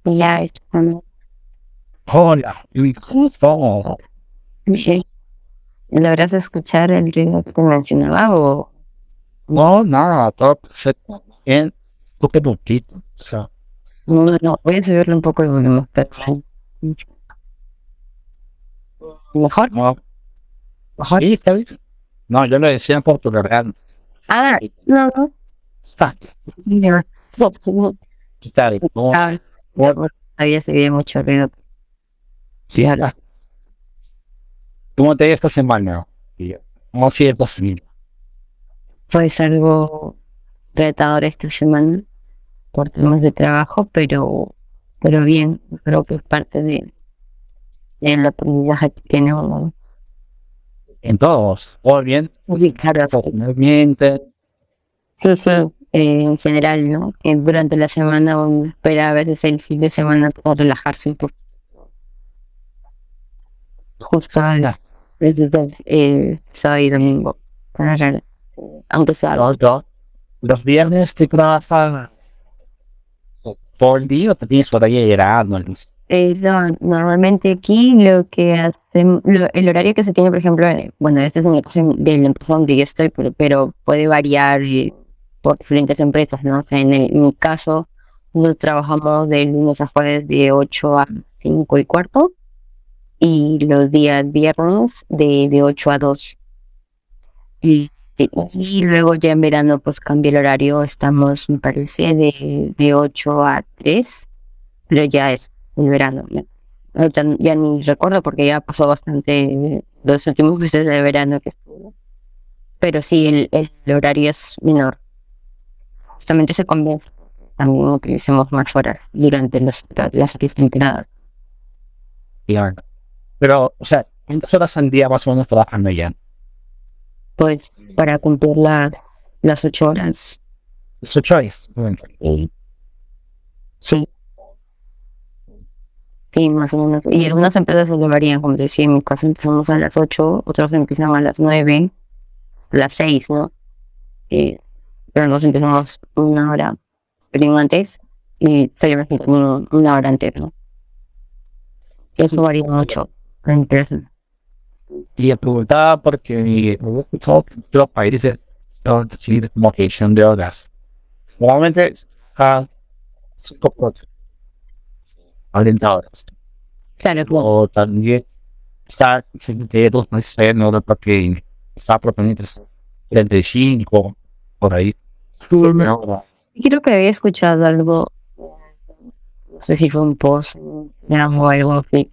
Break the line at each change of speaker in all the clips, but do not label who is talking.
Ya,
Hola, Luis, ¿cómo estás?
sí. ¿Logras escuchar el ritmo que te mencionaba o
No, nada, todo perfecto. Bien, tú qué poquito. O sea,
no? No, voy a subirle un poco el volumen, pero mejor.
no, sí, está bien. No, yo lo decía por tu verdad.
Ah, no, no.
Está,
Mira, no, no,
está bien. No,
ah,
no,
todavía se oye mucho ruido.
sí, ¿cómo te ves esta semana? Y, ¿cómo sigue posible?
Pues algo retador esta semana por temas de trabajo, pero bien, creo que es parte del aprendizaje que tiene uno.
En todos, todo bien,
Sí, claro.
todo bien,
Sí, sí, en general, ¿no? Durante la semana uno espera a veces el fin de semana para relajarse un poco. Justo
ya,
desde sábado y domingo, para aunque sea algo.
los viernes te trabajas todo el día o te tienes por ahí llorando, Luis.
No, normalmente aquí lo que hacen, el horario que se tiene, por ejemplo, bueno, este es en el caso de la empresa donde yo estoy, pero puede variar por diferentes empresas, ¿no? O sea, en mi caso, nosotros trabajamos de lunes a jueves de 8 a 5 y cuarto y los días viernes de 8 a 2. Y, y luego ya en verano pues cambia el horario, estamos me parece de 8 a 3, pero ya es el verano. Ahorita ya ni recuerdo porque ya pasó bastante los últimos meses de verano que estuvo. Pero sí, el horario es menor. Justamente se convence también utilicemos más horas durante las temporadas.
Claro. Pero, o sea, ¿cuántas horas al día más o menos trabajando ya?
Pues para cumplir las 8 horas.
Los 8 horas. Bueno,
Sí, sí, más o menos. Y algunas empresas se lo varían, como decía, en mi caso empezamos a las 8, otros empiezan a las 9, a las 6, ¿no? Eh, pero nos empezamos una hora pero antes y solamente una hora antes, ¿no? Y eso varía mucho entre
y te preguntaba porque he escuchado que en otros países son decir como que son de horas. Normalmente a 5 por alentadoras.
claro, claro.
O también está de 2 meses en hora porque está proponiendo 35 por ahí. Ahora,
Creo que había escuchado algo, no sé si fue un post o algún feed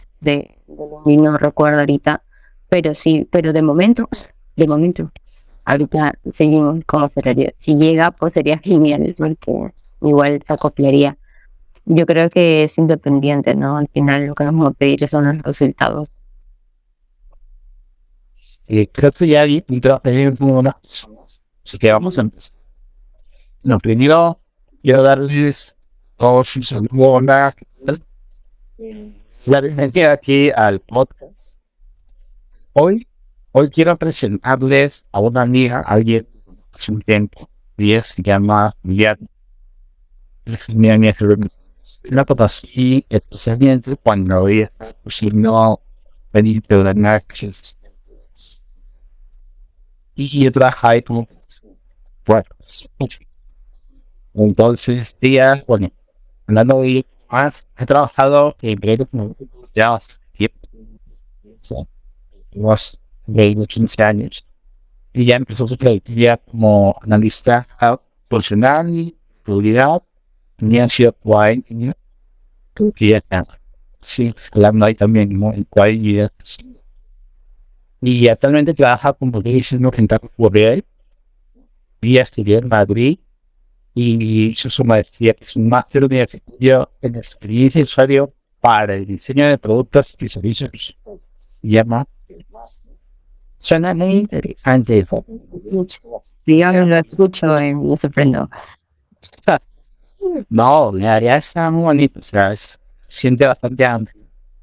y no recuerdo ahorita, pero sí, pero de momento, ahorita seguimos como cerraría. Si llega, pues sería genial, porque igual se acoplaría. Yo creo que es independiente, ¿no? Al final lo que vamos a pedir son los resultados.
y creo que ya vi un trabajo en una. Así que vamos a empezar. Lo primero, quiero darles todos sus buenas. La bienvenida aquí al podcast. Hoy, hoy quiero presentarles a una amiga, alguien hace un tiempo, y se llama Lian. La conocí especialmente cuando ella cocinó Benito de Nápoles y yo trabajé como bueno, entonces, tía, bueno, hablando de más, he trabajado en proyectos como ya hace tiempo, o sea, unos 20, 15 años. Y ya empezó su trayectoria como analista profesional y seguridad. Tenía sido QA engineer, que ya está. Sí, hablando ahí también, ¿no? En QA engineer. Y actualmente trabaja como diseñador en Corea y estudió en Madrid y hizo su maestría, que es un máster universitario en experiencia de usuario para el diseño de productos y servicios. Se llama. Suena muy interesante.
Digamos, lo escucho y me sorprendo.
No, la área está muy bonita, o sea, siente bastante hambre.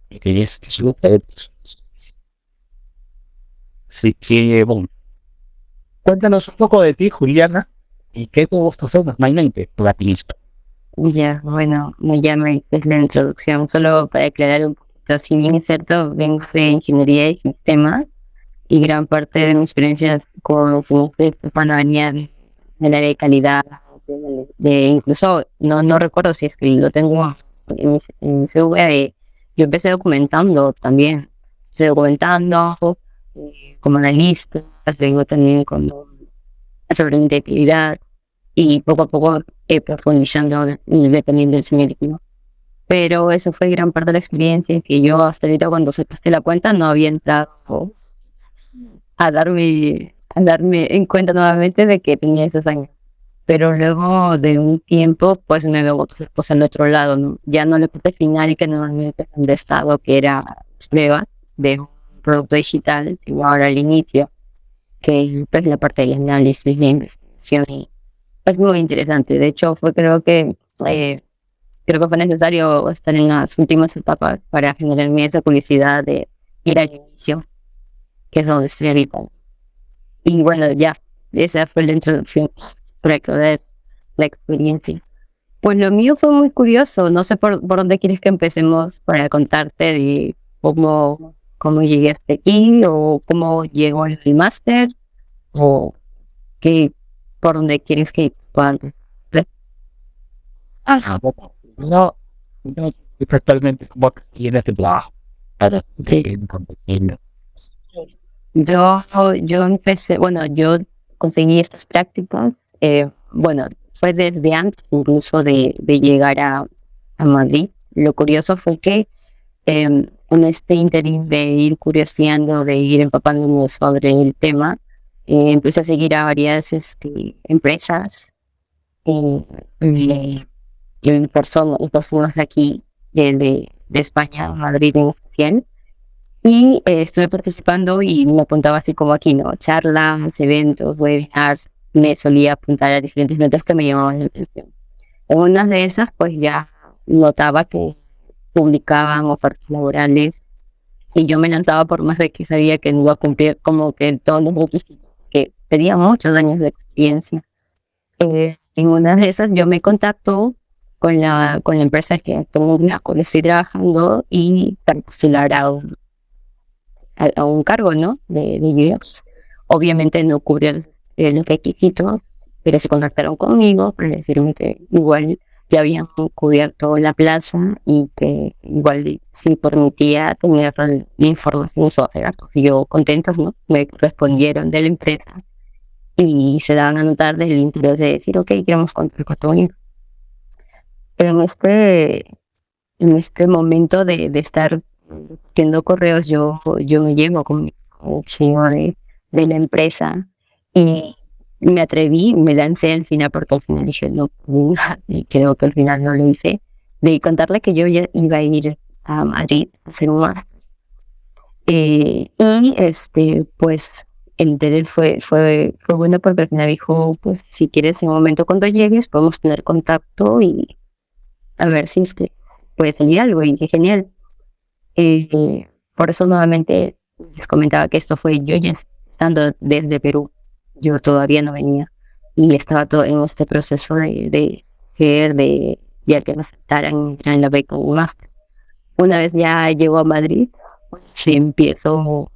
Y tienes que súper. Así que, bueno, cuéntanos un poco de ti, Juliana, y qué te gusta hacer normalmente para ti misma.
Ya, bueno, ya me diste la introducción. Solo para aclarar un poquito, si bien es cierto, vengo de ingeniería de sistemas y gran parte de mi experiencia con semestres cuando venía del área de calidad, incluso no recuerdo si es que lo tengo en mi CV, yo empecé documentando también, como analista, vengo también sobre integridad y poco a poco profundizando dependiendo del señorismo. Pero eso fue gran parte de la experiencia que yo hasta ahorita cuando sacaste la cuenta no había entrado a darme en cuenta nuevamente de que tenía esos años. Pero luego de un tiempo, pues me veo pues al otro lado, ¿no? Ya no la parte final que normalmente es donde estaba, que era prueba de un producto digital, y ahora al inicio, que pues la parte del análisis, la investigación, y es muy interesante. De hecho, creo que fue necesario estar en las últimas etapas para generarme esa publicidad de ir al inicio, que es donde estoy ahorita. Y bueno, ya, esa fue la introducción para aclarar la experiencia. Pues lo mío fue muy curioso, no sé por dónde quieres que empecemos para contarte de cómo llegué hasta aquí o cómo llegó el máster o qué, por dónde quieres que cuando.
Bueno, no exactamente como que tienes que trabajo para seguir compitiendo.
Yo empecé, bueno, yo conseguí estas prácticas, bueno, fue desde antes incluso de llegar a Madrid. Lo curioso fue que en este interín de ir curioseando, de ir empapándome sobre el tema, empecé a seguir a varias empresas eh, y, y personas aquí de España, Madrid en especial. Y estuve participando y me apuntaba así como aquí, ¿no? Charlas, eventos, webinars. Me solía apuntar a diferentes notas que me llamaban la atención. En una de esas, pues ya notaba que publicaban ofertas laborales y yo me lanzaba por más de que sabía que no iba a cumplir como que todos los requisitos, que pedía muchos años de experiencia. En una de esas yo me contacto con la empresa que con estoy trabajando y para postular a un cargo, ¿no? De UX. Obviamente no cubría los requisitos, pero se contactaron conmigo para decirme que igual ya habían cubierto la plaza y que igual si permitía tener la información sobre datos. Y yo contentos, ¿no? Me respondieron de la empresa y se daban a notar del interés de decir, ok, queremos contar con tu único. Pero en este momento de estar haciendo correos, yo me llevo con el CEO de la empresa y me atreví, me lancé al final porque al final dije no, y creo que al final no lo hice, de contarle que yo ya iba a ir a Madrid a hacer un máster. Y pues el interés fue bueno porque al final dijo, pues si quieres en un momento cuando llegues podemos tener contacto y a ver si es que puede salir algo y qué genial. Por eso nuevamente les comentaba que esto fue yo ya estando desde Perú. Yo todavía no venía y estaba todo en este proceso de ver, de ya que me aceptaran en la beca un máster. Una vez ya llego a Madrid, pues sí empiezo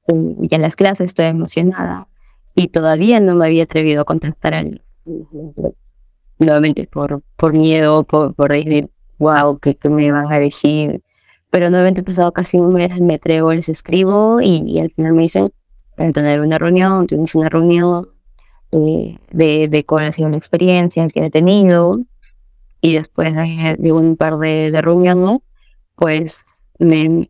ya las clases, estoy emocionada y todavía no me había atrevido a contactar al nuevamente por miedo, por decir, wow, ¿qué me van a decir? Pero nuevamente pasado casi un mes me atrevo, les escribo y al final me dicen, para tener una reunión, tuvimos una reunión de cuál ha sido la experiencia que he tenido y después de un par de reuniones, pues me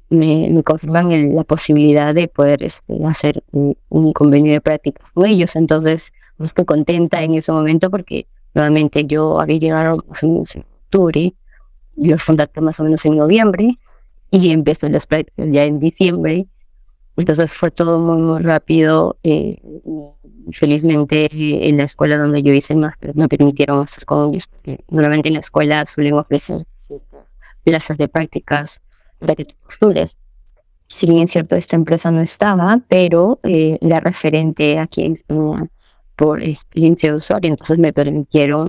confirman la posibilidad de poder hacer un convenio de prácticas con ellos. Entonces, pues estoy contenta en ese momento porque normalmente yo había llegado más o menos en octubre, y los contacté más o menos en noviembre y empezó las prácticas ya en diciembre. Entonces fue todo muy, muy rápido. Y felizmente en la escuela donde yo hice el máster me permitieron hacer con ellos, porque normalmente en la escuela suelen ofrecer ciertas plazas de prácticas para que tú postules. Si bien es cierto, esta empresa no estaba, pero la referente aquí en España por experiencia de usuario, entonces me permitieron.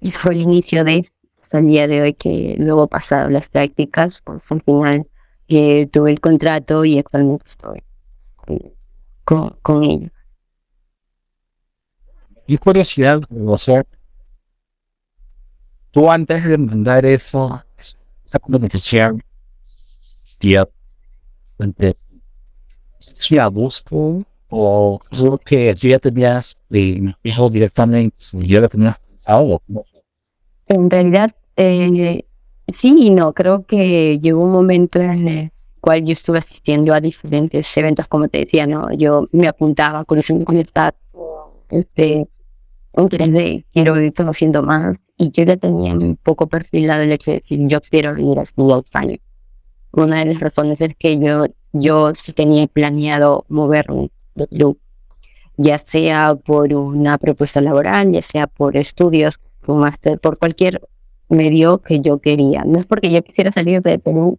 y fue el inicio de hasta el día de hoy que luego pasado las prácticas, pues al final tuve el contrato y actualmente estoy con ellos.
Y curiosidad, o sea, tú antes de mandar eso, esa comunicación, tía, si a busco o creo que tú ya tenías fijo directamente, yo ya tenías pensado, ¿no?
En realidad, sí y no, creo que llegó un momento en el cual yo estuve asistiendo a diferentes eventos, como te decía, ¿no? Yo me apuntaba con el conectado, un 3D, quiero ir conociendo más, y yo ya tenía un poco perfilado el hecho de decir, yo quiero ir a España. Una de las razones es que yo sí tenía planeado moverme de Perú, ya sea por una propuesta laboral, ya sea por estudios, un máster, por cualquier medio que yo quería. No es porque yo quisiera salir de Perú,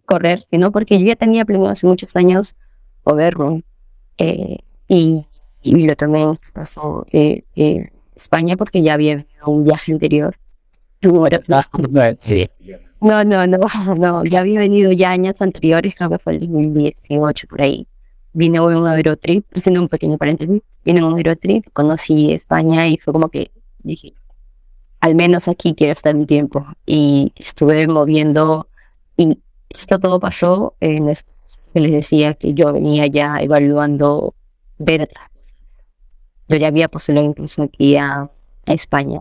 correr, sino porque yo ya tenía planeado hace muchos años moverme. eh, y, y lo tomé en este caso España porque ya había venido un viaje anterior. Bueno, no, ya había venido ya años anteriores, creo que fue el 2018 por ahí. Vine en un Eurotrip, haciendo un pequeño paréntesis, vine en un Eurotrip, conocí España y fue como que dije, al menos aquí quiero estar un tiempo. Y estuve moviendo, y esto todo pasó en el que les decía que yo venía ya evaluando ver atrás. Yo ya había postulado incluso aquí a España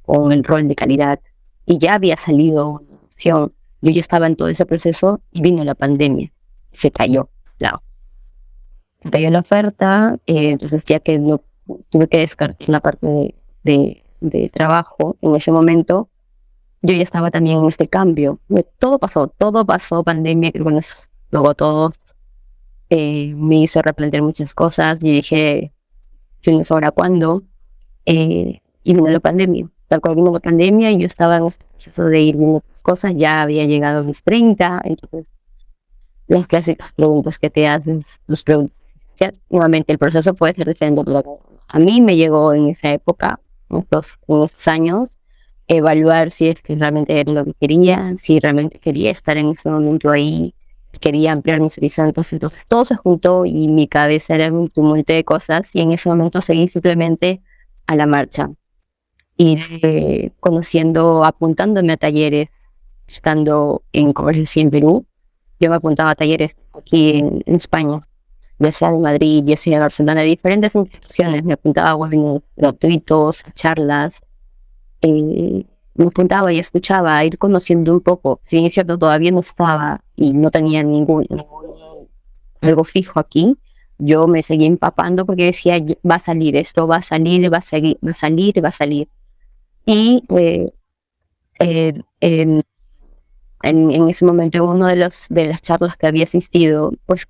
con el rol de calidad y ya había salido una opción. Yo ya estaba en todo ese proceso y vino la pandemia. Se cayó, claro. Se cayó la oferta, entonces ya que no tuve que descartar la parte de trabajo en ese momento, yo ya estaba también en este cambio. Todo pasó, pandemia, que bueno, luego todos me hizo replantear muchas cosas. Y dije, si no es ahora, ¿cuándo? Y vino la pandemia. Tal cual vino la pandemia y yo estaba en este proceso de ir viendo otras cosas. Ya había llegado a mis 30, entonces las clásicas preguntas que te hacen, tus preguntas. Ya, nuevamente, el proceso puede ser diferente, pero a mí me llegó en esa época, en esos años, evaluar si es que realmente era lo que quería, si realmente quería estar en ese momento ahí, quería ampliar mis horizontes. Entonces todo se juntó y mi cabeza era un tumulto de cosas y en ese momento seguí simplemente a la marcha, ir conociendo, apuntándome a talleres, estando en Comercio en Perú. Yo me apuntaba a talleres aquí en España, ya sea en Madrid, ya sea en Barcelona, de diferentes instituciones. Me apuntaba a webinars gratuitos, a charlas, me apuntaba y escuchaba, a ir conociendo un poco. Si bien es cierto, todavía no estaba y no tenía algo fijo aquí, yo me seguía empapando porque decía, va a salir esto, va a salir, va a seguir, va a salir, va a salir. Y eh, en, en ese momento, uno de las charlas que había asistido, pues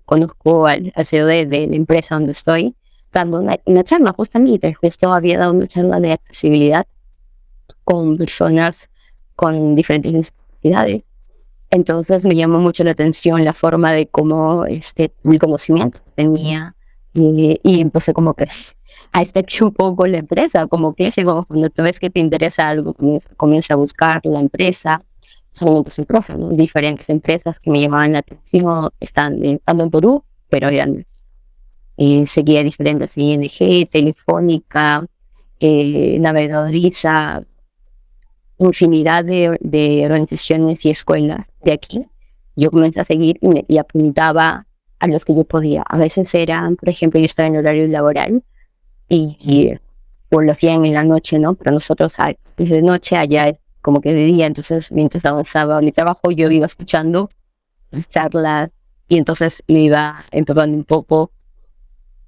conozco al CEO de la empresa donde estoy, dando una charla justamente. Justo había dado una charla de accesibilidad con personas con diferentes necesidades. Entonces me llamó mucho la atención la forma de cómo el conocimiento tenía, y empecé como que a estrecho un poco la empresa, como que como cuando tú ves que te interesa algo, comienza a buscar la empresa, solamente es empresas, ¿no? Diferentes empresas que me llamaban la atención, estando en Perú, pero eran, seguía diferentes, ING, Telefónica, Navegadoriza, infinidad de organizaciones y escuelas de aquí. Yo comencé a seguir y apuntaba a los que yo podía. A veces eran, por ejemplo, yo estaba en horario laboral y pues lo hacían en la noche, ¿no? Pero nosotros es de noche, allá es como que de día. Entonces, mientras avanzaba mi trabajo, yo iba escuchando charlas y entonces me iba empapando un poco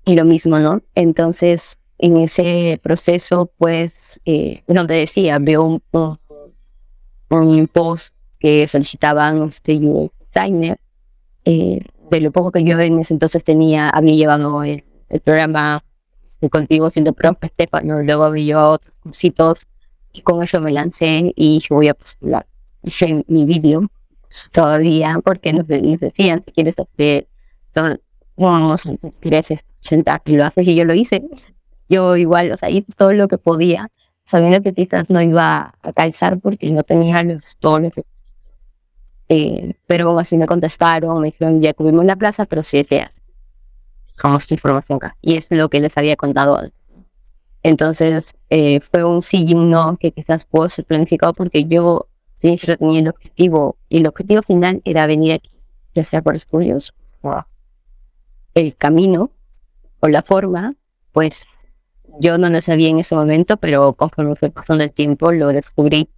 y lo mismo, ¿no? Entonces, en ese proceso, pues, no te decía, veo un post que solicitaban UX designer. De lo poco que yo en ese entonces había llevado el programa de Contigo siendo profe Estefano, luego había llevado otros cursitos y con eso me lancé y dije, voy a postular. Hice mi vídeo todavía porque nos decían, si quieres hacer, no, si quieres sentarte y lo haces, y yo lo hice. Yo igual, o sea, hice todo lo que podía sabiendo que quizás no iba a calzar porque no tenía todos los pero aún así me contestaron, me dijeron, ya cubrimos la plaza, pero sí deseas, con esta información acá. Y es lo que les había contado antes. Entonces, fue un sí y un no que quizás pudo ser planificado porque yo sí tenía el objetivo, y el objetivo final era venir aquí, ya sea por estudios, o el camino, o la forma, pues yo no lo sabía en ese momento, pero conforme fue pasando el tiempo lo descubrí,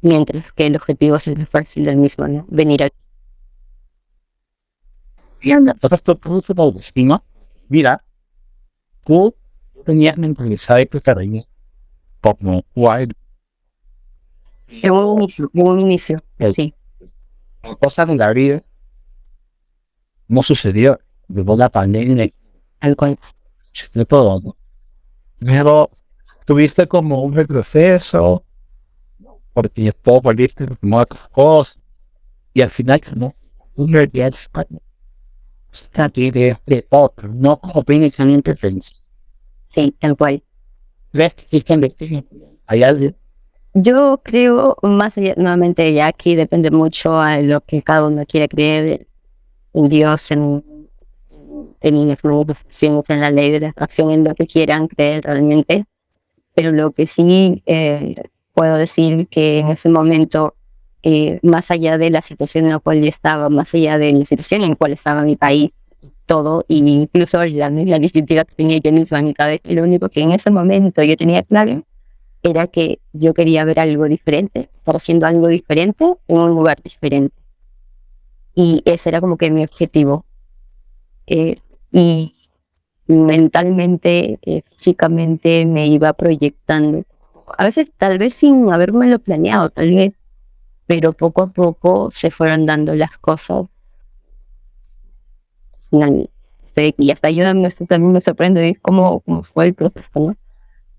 mientras que el objetivo siempre fue el mismo, ¿no? Venir aquí.
Y entonces tú tu destino, mira, tú tenías mentalizado y preparado como cuál
En un inicio, sí.
cosa de la vida no sucedió después de la pandemia
Tal cual.
de todo, ¿no? Pero tuviste como un retroceso porque después volviste a tomar otras cosas y al final como un regreso de todo, no como pensamiento feliz.
Sí, tal cual.
¿Ves que existen hay alguien?
Yo creo, más allá, nuevamente, ya aquí depende mucho a lo que cada uno quiera creer, en Dios, en las manifestaciones, en la ley de la atracción, en lo que quieran creer realmente. Pero lo que sí puedo decir que en ese momento, más allá de la situación en la cual yo estaba, más allá de la situación en la cual estaba mi país, todo, e incluso la disyuntiva que tenía yo misma en mi cabeza, lo único que en ese momento yo tenía claro era que yo quería ver algo diferente, estar haciendo algo diferente en un lugar diferente. Y ese era como que mi objetivo. Y mentalmente, físicamente me iba proyectando. A veces tal vez sin habérmelo planeado, tal vez, pero poco a poco se fueron dando las cosas. Finalmente, estoy aquí, hasta yo también me sorprendo de cómo fue el proceso, ¿no?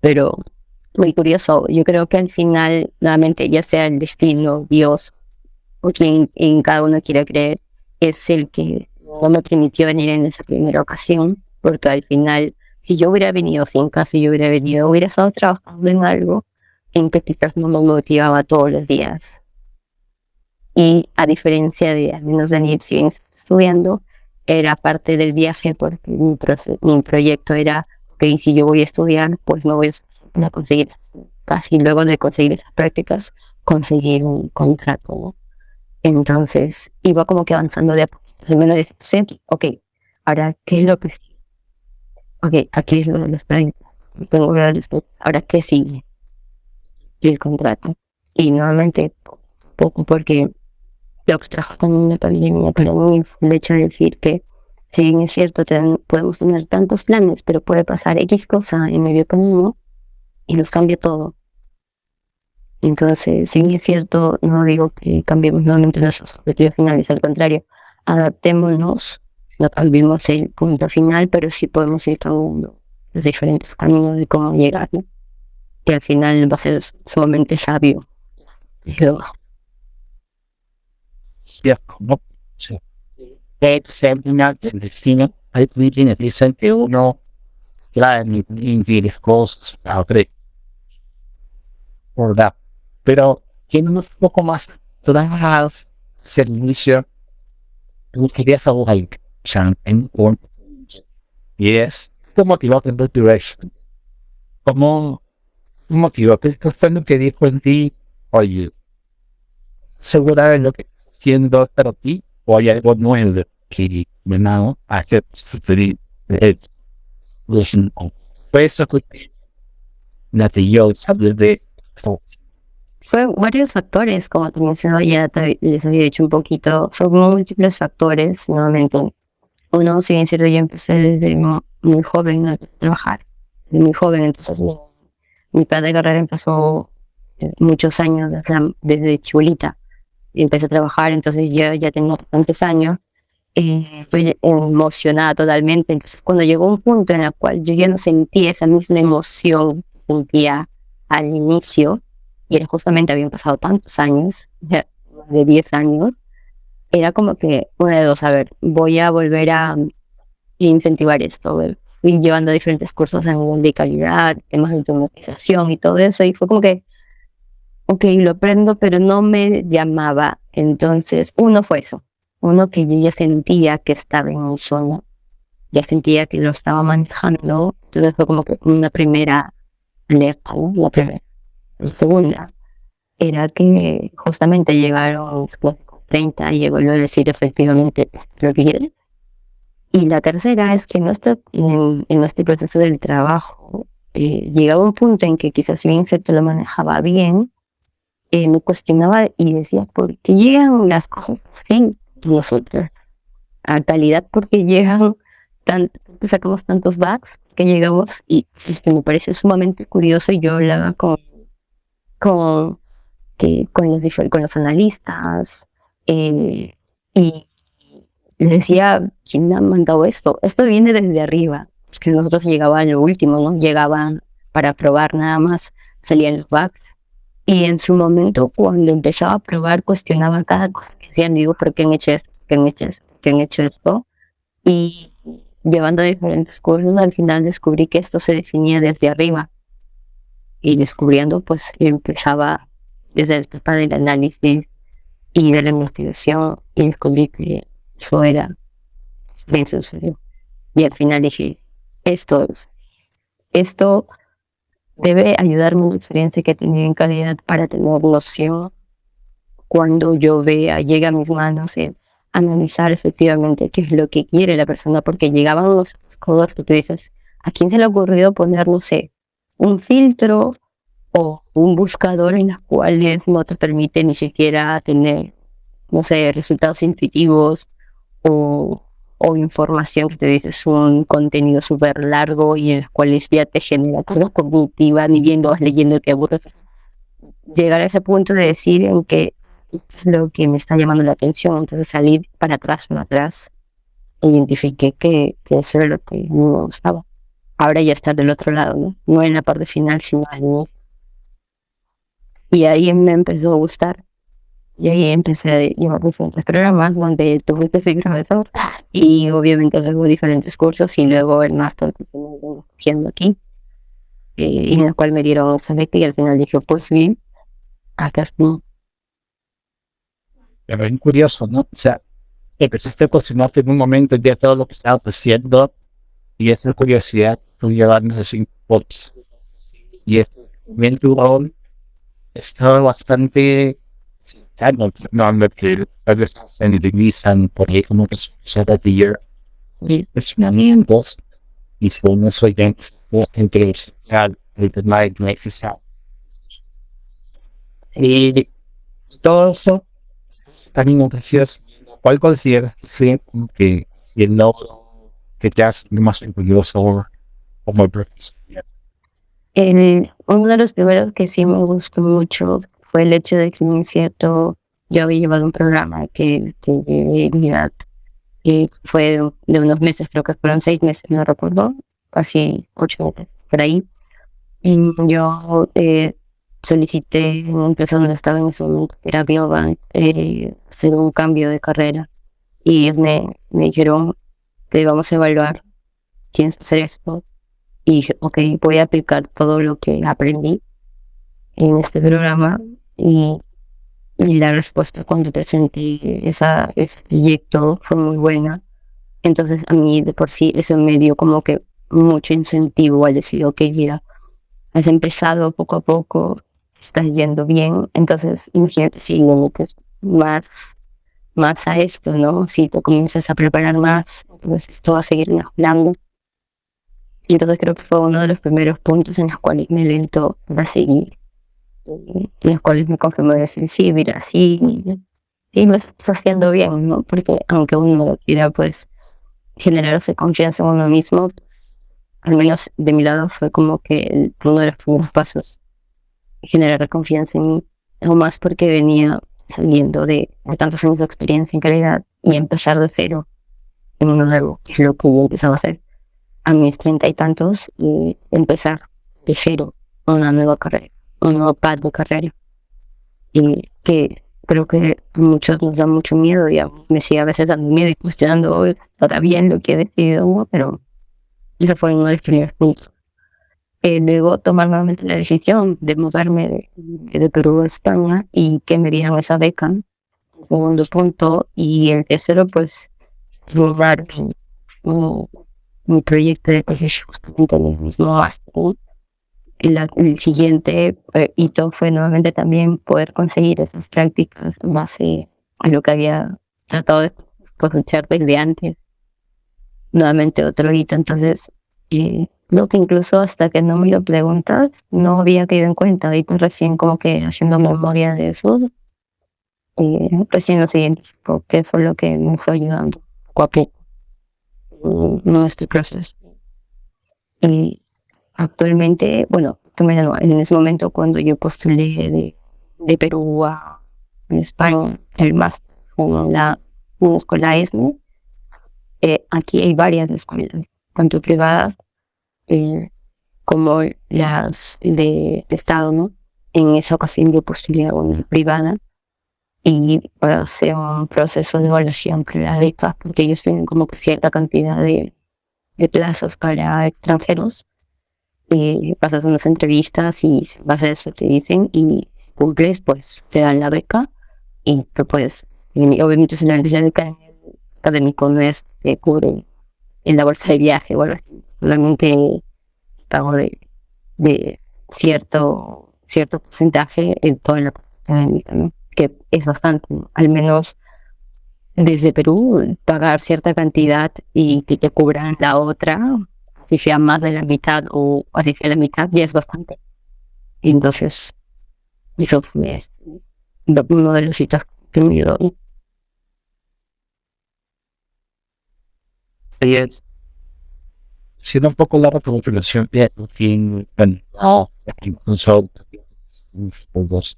Pero muy curioso, yo creo que al final, nuevamente, ya sea el destino, Dios, o quien en cada uno quiera creer, es el que no me permitió venir en esa primera ocasión, porque al final, si yo hubiera venido, si en caso yo hubiera venido, hubiera estado trabajando en algo en que quizás no me motivaba todos los días. Y a diferencia de al menos venir, si bien estudiando, era parte del viaje porque mi proyecto era, ok, si yo voy a estudiar, pues me voy a conseguir, casi luego de conseguir esas prácticas, conseguir un contrato, ¿no? Entonces iba como que avanzando de a poquito. Al menos decía, ok, ahora, ¿qué es lo que sigue? Ok, aquí es lo de los 30. Tengo que darles, ahora, ¿qué sigue? Y el contrato. Y normalmente poco porque lo que trajo con una pandemia para mí fue el hecho de decir que, si bien es cierto, podemos tener tantos planes, pero puede pasar X cosa en medio camino y nos cambia todo. Entonces, si bien es cierto, no digo que cambiemos nuevamente nuestros objetivos finales, al contrario, adaptémonos, no cambiemos el punto final, pero sí podemos ir cambiando los diferentes caminos de cómo llegar, ¿no? Que al final va a ser sumamente sabio. Pero,
Sí, como sí. Sempre el destino hay que dicen que uno trae infieles cosas a otro, ¿verdad? Pero tiene un poco más trabajar servicio tú querías algo ahí, en un y es te motivó en tu direction. ¿Cómo motivó? ¿Qué fue lo que dijo en ti? Oye, segura de lo que siendo para ti o hay algo nuevo que venado a que suceder fue eso que la te dio saber de esto.
fue varios factores, como te mencionaba, ya les había dicho un poquito, son múltiples factores, nuevamente. Uno, si bien es cierto, yo empecé desde muy joven a trabajar, desde muy joven, entonces mi plan de carrera empezó muchos años, o sea, desde chibolita. Empecé a trabajar, entonces yo ya tenía bastantes años, estoy emocionada totalmente. Entonces, cuando llegó un punto en el cual yo ya no sentía esa misma emoción que sentía al inicio, y era justamente habían pasado tantos años, ya más de 10 años, era como que una de dos, a ver, voy a volver a incentivar esto, fui llevando diferentes cursos a nivel de calidad, temas de automatización y todo eso, y fue como que, ok, lo aprendo, pero no me llamaba. Entonces, uno fue eso, uno que yo ya sentía que estaba en mi zona, ya sentía que lo estaba manejando, entonces fue como que una primera alerta, ¿no? La primera. La segunda era que justamente llegaron los 30 y llegó a decir efectivamente lo que quieres. Y la tercera es que en este proceso del trabajo llegaba un punto en que quizás si bien cierto lo manejaba bien, me cuestionaba y decía, ¿por qué llegan las cosas así nosotros? A calidad, porque llegan sacamos tantos bugs que llegamos y es que me parece sumamente curioso. Y yo hablaba con, con los analistas eh, y les decía, ¿quién me ha mandado esto? Esto viene desde arriba, es que nosotros llegaban a lo último, ¿no? Llegaban para probar nada más, salían los bugs. Y en su momento, cuando empezaba a probar, cuestionaba cada cosa que hacían. Digo, ¿por qué han hecho esto? ¿Por qué han hecho esto? ¿Por qué han hecho esto? Y llevando diferentes cursos, al final descubrí que esto se definía desde arriba. Y descubriendo, pues empezaba desde la etapa del análisis y de la investigación, y descubrí que eso era bien sencillo. Y al final dije, esto debe ayudarme en la experiencia que he tenido en calidad para tener noción cuando yo vea, llega a mis manos el analizar efectivamente qué es lo que quiere la persona, porque llegaban los cosas que tú dices, ¿a quién se le ha ocurrido poner, no sé, un filtro o un buscador en los cuales no te permite ni siquiera tener, no sé, resultados intuitivos o, o información que te dices un contenido súper largo y en los cuales ya te genera carga cognitiva, ni bien lo vas leyendo te aburres? Llegar a ese punto de decir en que es lo que me está llamando la atención, entonces salir para atrás, identifiqué que eso era lo que no me gustaba. Ahora ya estar del otro lado, ¿no? No en la parte final, sino al inicio. Y ahí me empezó a gustar. Y ahí empecé a llevar diferentes programas donde tuve que ser profesor y obviamente luego diferentes cursos y luego el máster que estoy haciendo aquí, y en el cual me dieron esa beca y al final dije, pues bien, acá estoy.
Pero es curioso, ¿no? O sea, empezaste a cuestionarte en un momento de todo lo que estabas haciendo y esa curiosidad fue llevarnos a 5 puntos. Y es bien tu rol estaba bastante cercano, no lo que tal vez se utilizan por ahí como que se refiere y personamientos y según eso ya entre el tema de necesidad. Y todo eso también me refieres, ¿cuál consideras que fue como que el logro que te hace más orgulloso como profesional?
Uno de los primeros que sí me gustó mucho fue el hecho de que en cierto, yo había llevado un programa que fue de unos meses, creo que fueron 6 meses, no recuerdo, casi 8 meses, por ahí. Y yo solicité en una empresa donde estaba en ese momento, que era Global, hacer un cambio de carrera. Y ellos me dijeron que vamos a evaluar quién hacer esto. Y dije, ok, voy a aplicar todo lo que aprendí en este programa. Y, y la respuesta cuando presenté ese proyecto fue muy buena. Entonces a mí de por sí eso me dio como que mucho incentivo al decir, ok, mira, has empezado poco a poco, estás yendo bien, entonces imagínate si le metes más a esto, ¿no? Si te comienzas a preparar más, pues esto va a seguir mejorando. Y entonces creo que fue uno de los primeros puntos en los cuales me alentó para seguir, en los cuales me confirmó decir, sí, mira, sí, lo estás haciendo bien, ¿no? Porque aunque uno no lo quiera, pues generarse confianza en uno mismo, al menos de mi lado fue como que uno de los primeros pasos, generar confianza en mí, o más porque venía saliendo de tantos años de experiencia en calidad y empezar de cero en uno nuevo, que es lo que yo empezaba a hacer a mis 30 y tantos, y empezar de cero una nueva carrera, un nuevo path de carrera, y que creo que a muchos nos da mucho miedo y me sigue a veces dando miedo y cuestionando, "Oh, ¿estará bien lo que he decidido?", pero Eso fue uno de los primeros puntos. Luego tomar nuevamente la decisión de mudarme de Perú a España y que me dieran esa beca. Segundo punto. Y el tercero, pues, lograr mi proyecto de tesis justamente en el mismo máster. El siguiente hito fue nuevamente también poder conseguir esas prácticas en base a lo que había tratado de cosechar desde antes. Nuevamente otro hito, entonces creo que incluso hasta que no me lo preguntas no había caído en cuenta. Ahorita recién como que haciendo memoria de eso, recién lo siguiente, porque fue lo que me fue ayudando poco a poco en este proceso. Y actualmente, bueno, en ese momento cuando yo postulé de Perú a España, el máster con una escuela ESME, aquí hay varias escuelas, tanto privadas como las de Estado, ¿no? En esa ocasión yo postulé a una privada y para hacer un proceso de evaluación para becas, porque ellos tienen como que cierta cantidad de plazas para extranjeros. Pasas unas entrevistas y en base a eso te dicen, y si cumples, pues te dan la beca y tú puedes. Y obviamente si la beca académico no es que cubre en la bolsa de viaje o algo así, solamente pago de cierto porcentaje en toda la parte académica, ¿no? Que es bastante, ¿no? Al menos desde Perú, pagar cierta cantidad y que te cubran la otra, si sea más de la mitad o así sea la mitad, ya es bastante. Entonces, eso fue uno de los hitos que me dio.
Y es, siendo un poco larga tu reflexión, en fin, bueno, incluso, pues,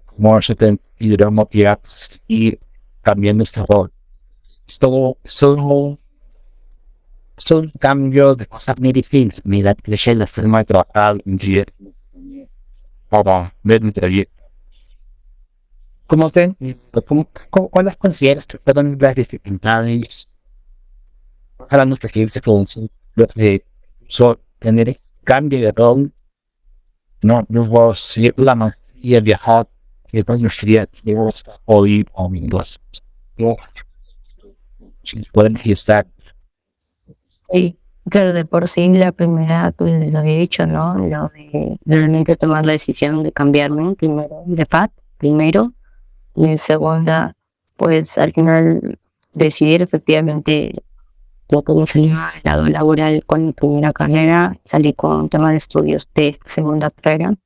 como se te irá motivar y también este rol. Es un cambio de cosas muy difíciles. Mira, que la forma de trabajar un día para ver mi trayecto. ¿Cómo te, ¿cuáles consideras que fueron las dificultades para nuestra experiencia con tener cambio de rol? No vos ir la mayoría viajar, que pues no sería que vos hoy o mi dos. Si pueden estar.
Y claro, de por sí la primera, pues les había dicho, ¿no? Lo de realmente tomar la decisión de cambiarme, primero de PAD, primero, y en segunda, pues al final decidir efectivamente. Yo como salí al lado laboral con mi primera carrera, salí con un tema de estudios de esta segunda carrera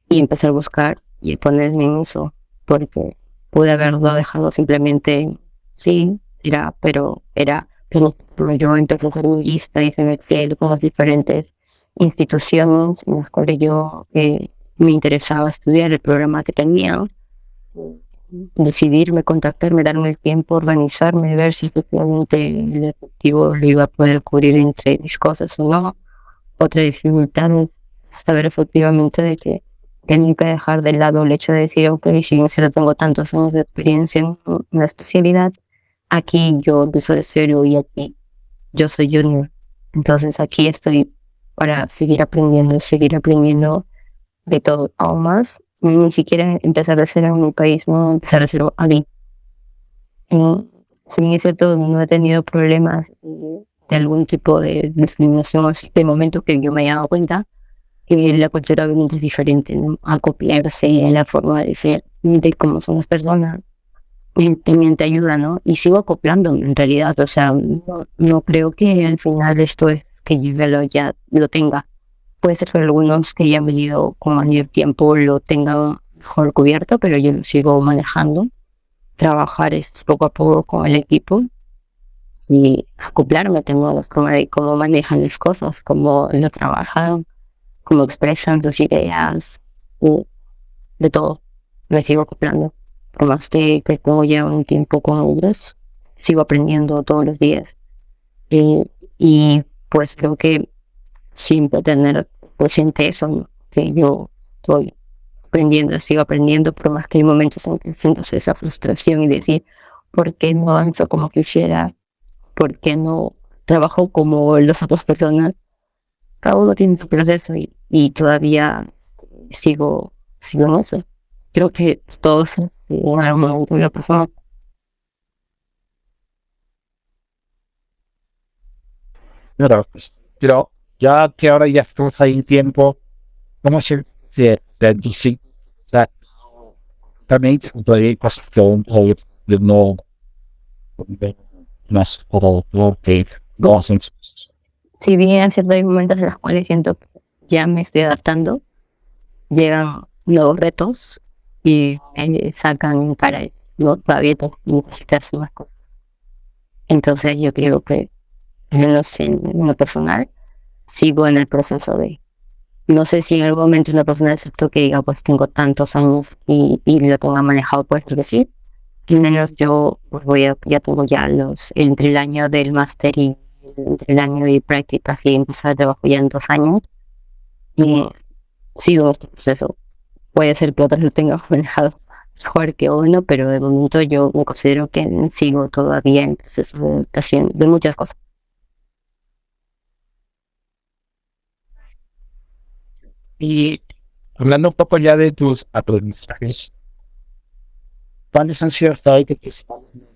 y empecé a buscar y ponerme en eso, porque pude haberlo dejado simplemente, sí, pero yo empecé a hacer mi lista, hice en Excel con las diferentes instituciones en las cuales yo me interesaba estudiar el programa que tenía, decidirme, contactarme, darme el tiempo, organizarme, ver si efectivamente el efectivo lo iba a poder cubrir entre mis cosas o no. Otra dificultad es saber efectivamente de que tengo que dejar de lado el hecho de decir, ok, si bien no tengo tantos años de experiencia en una especialidad, aquí yo empiezo de cero y aquí yo soy junior. Entonces aquí estoy para seguir aprendiendo de todo, aún más. Ni siquiera empezar de cero en un país, no empezar de cero aquí. Si bien es cierto, no he tenido problemas de algún tipo de discriminación así de momento que yo me haya dado cuenta, que la cultura obviamente es diferente, ¿no? Acoplarse en la forma de ser, de cómo son las personas, también te ayuda, ¿no? Y sigo acoplando en realidad, o sea, no creo que al final esto es que yo ya lo tenga. Puede ser que algunos que ya han venido con mayor tiempo lo tengan mejor cubierto, pero yo lo sigo manejando. Trabajar es poco a poco con el equipo y acoplarme, tengo la forma de cómo manejan las cosas, cómo lo trabajan, cómo expresan sus ideas, y de todo. Me sigo acoplando. Por más que tengo ya un tiempo con ellos, sigo aprendiendo todos los días. Y pues creo que siempre tener presente eso, ¿no? Que yo estoy aprendiendo, sigo aprendiendo, por más que hay momentos en que siento esa frustración y decir, ¿por qué no avanzo como quisiera? ¿Por qué no trabajo como las otras personas. Cada uno tiene su proceso y todavía sigo en eso. Creo que todos en algún momento lo pasamos.
Claro, pero ya que ahora ya estamos ahí en tiempo, ¿cómo se de sí? O sea, también todavía hay cosas que aún de no más o no te no hacen.
Si bien cierto hay momentos en los cuales siento que ya me estoy adaptando, llegan nuevos retos y me sacan para no todavía necesitas más cosas. Entonces yo creo que, al menos en lo personal, sigo en el proceso de, no sé si en algún momento una persona aceptó que diga, pues tengo tantos años y lo tenga manejado, pues porque sí. Al menos yo pues ya tengo ya entre el año del máster y entre el año de prácticas y empezar a trabajar ya en 2 años y sigo este proceso. Puede ser que otros lo tengan manejado mejor que uno, pero de momento yo me considero que sigo todavía en proceso de adaptación de muchas cosas.
Y hablando un poco ya de tus aprendizajes, ¿cuáles han sido hasta ahí que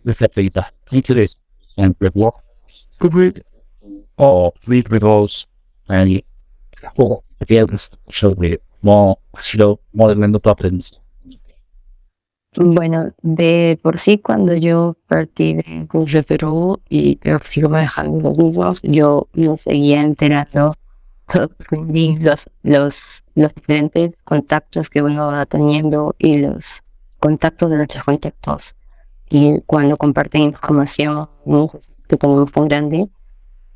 desde ahorita? Interés en work o libros y o videos sobre cómo ha sido modelando tu aprendizaje.
Bueno, de por sí, cuando yo partí de Cruz Perú y creo que sigo manejando los mismos, yo me seguía enterando aprendí los diferentes contactos que uno va teniendo y los contactos de nuestros contactos. Y cuando comparten información que tenemos tan grande,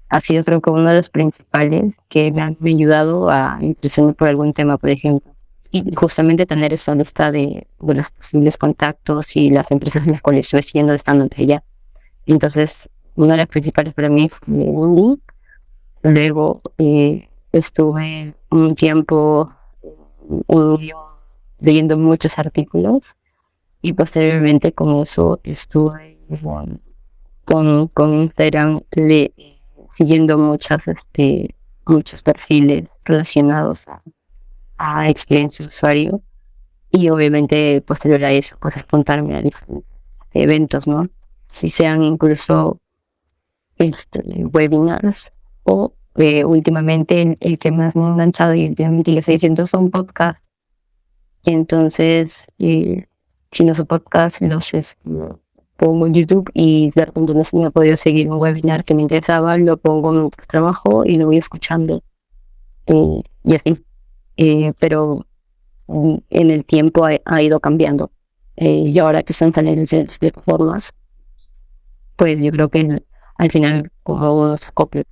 ha sido creo que uno de los principales que me han ayudado a interesarme por algún tema, por ejemplo. Y justamente tener esa lista de los posibles contactos y las empresas en las cuales estoy siguiendo estando entre ellas. Entonces, una de las principales para mí fue LinkedIn. Luego estuve un tiempo leyendo muchos artículos y posteriormente con eso estuve con Instagram siguiendo muchos perfiles relacionados a experiencia de usuario y obviamente posterior a eso pues apuntarme a diferentes eventos, ¿no? Si sean incluso webinars o últimamente el que más me ha enganchado y últimamente lo estoy diciendo son podcasts. Y entonces, si no son podcasts, pongo en YouTube y de repente no se me ha podido seguir un webinar que me interesaba, lo pongo mientras trabajo y lo voy escuchando y así. Pero en el tiempo ha ido cambiando. Y ahora que están saliendo de formas, pues yo creo que al final como uno se copia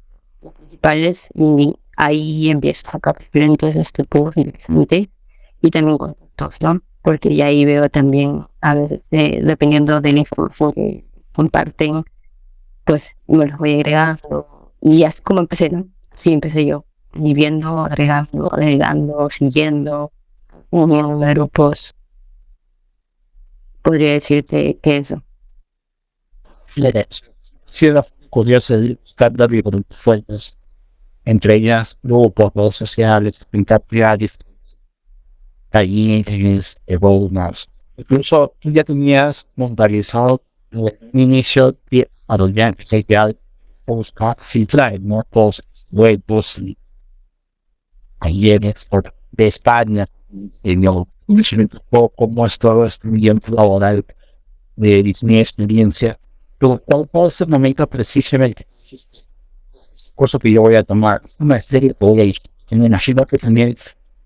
los principales y ahí empiezo a sacar diferentes tipos interesantes y también contactos, ¿no? Porque ya ahí veo también, a veces, dependiendo de la información que comparten, pues me los voy agregando y así como empecé, ¿no? Sí, empecé yo, y viendo, agregando, siguiendo, uniendo grupos, podría decirte que eso.
Sí, era curioso buscar diferentes fuentes, entre ellas grupos, redes sociales, interactividades, talleres, webinars. Incluso tú ya tenías mentalizado un inicio a los ya empecé ya a buscar filtrar, ¿no? Todos webs y talleres de España, y yo, un poco cómo es todo este ambiente laboral de mi experiencia. Pero todo ese momento precisamente, curso que yo voy a tomar, una serie de leyes, que me imagino que también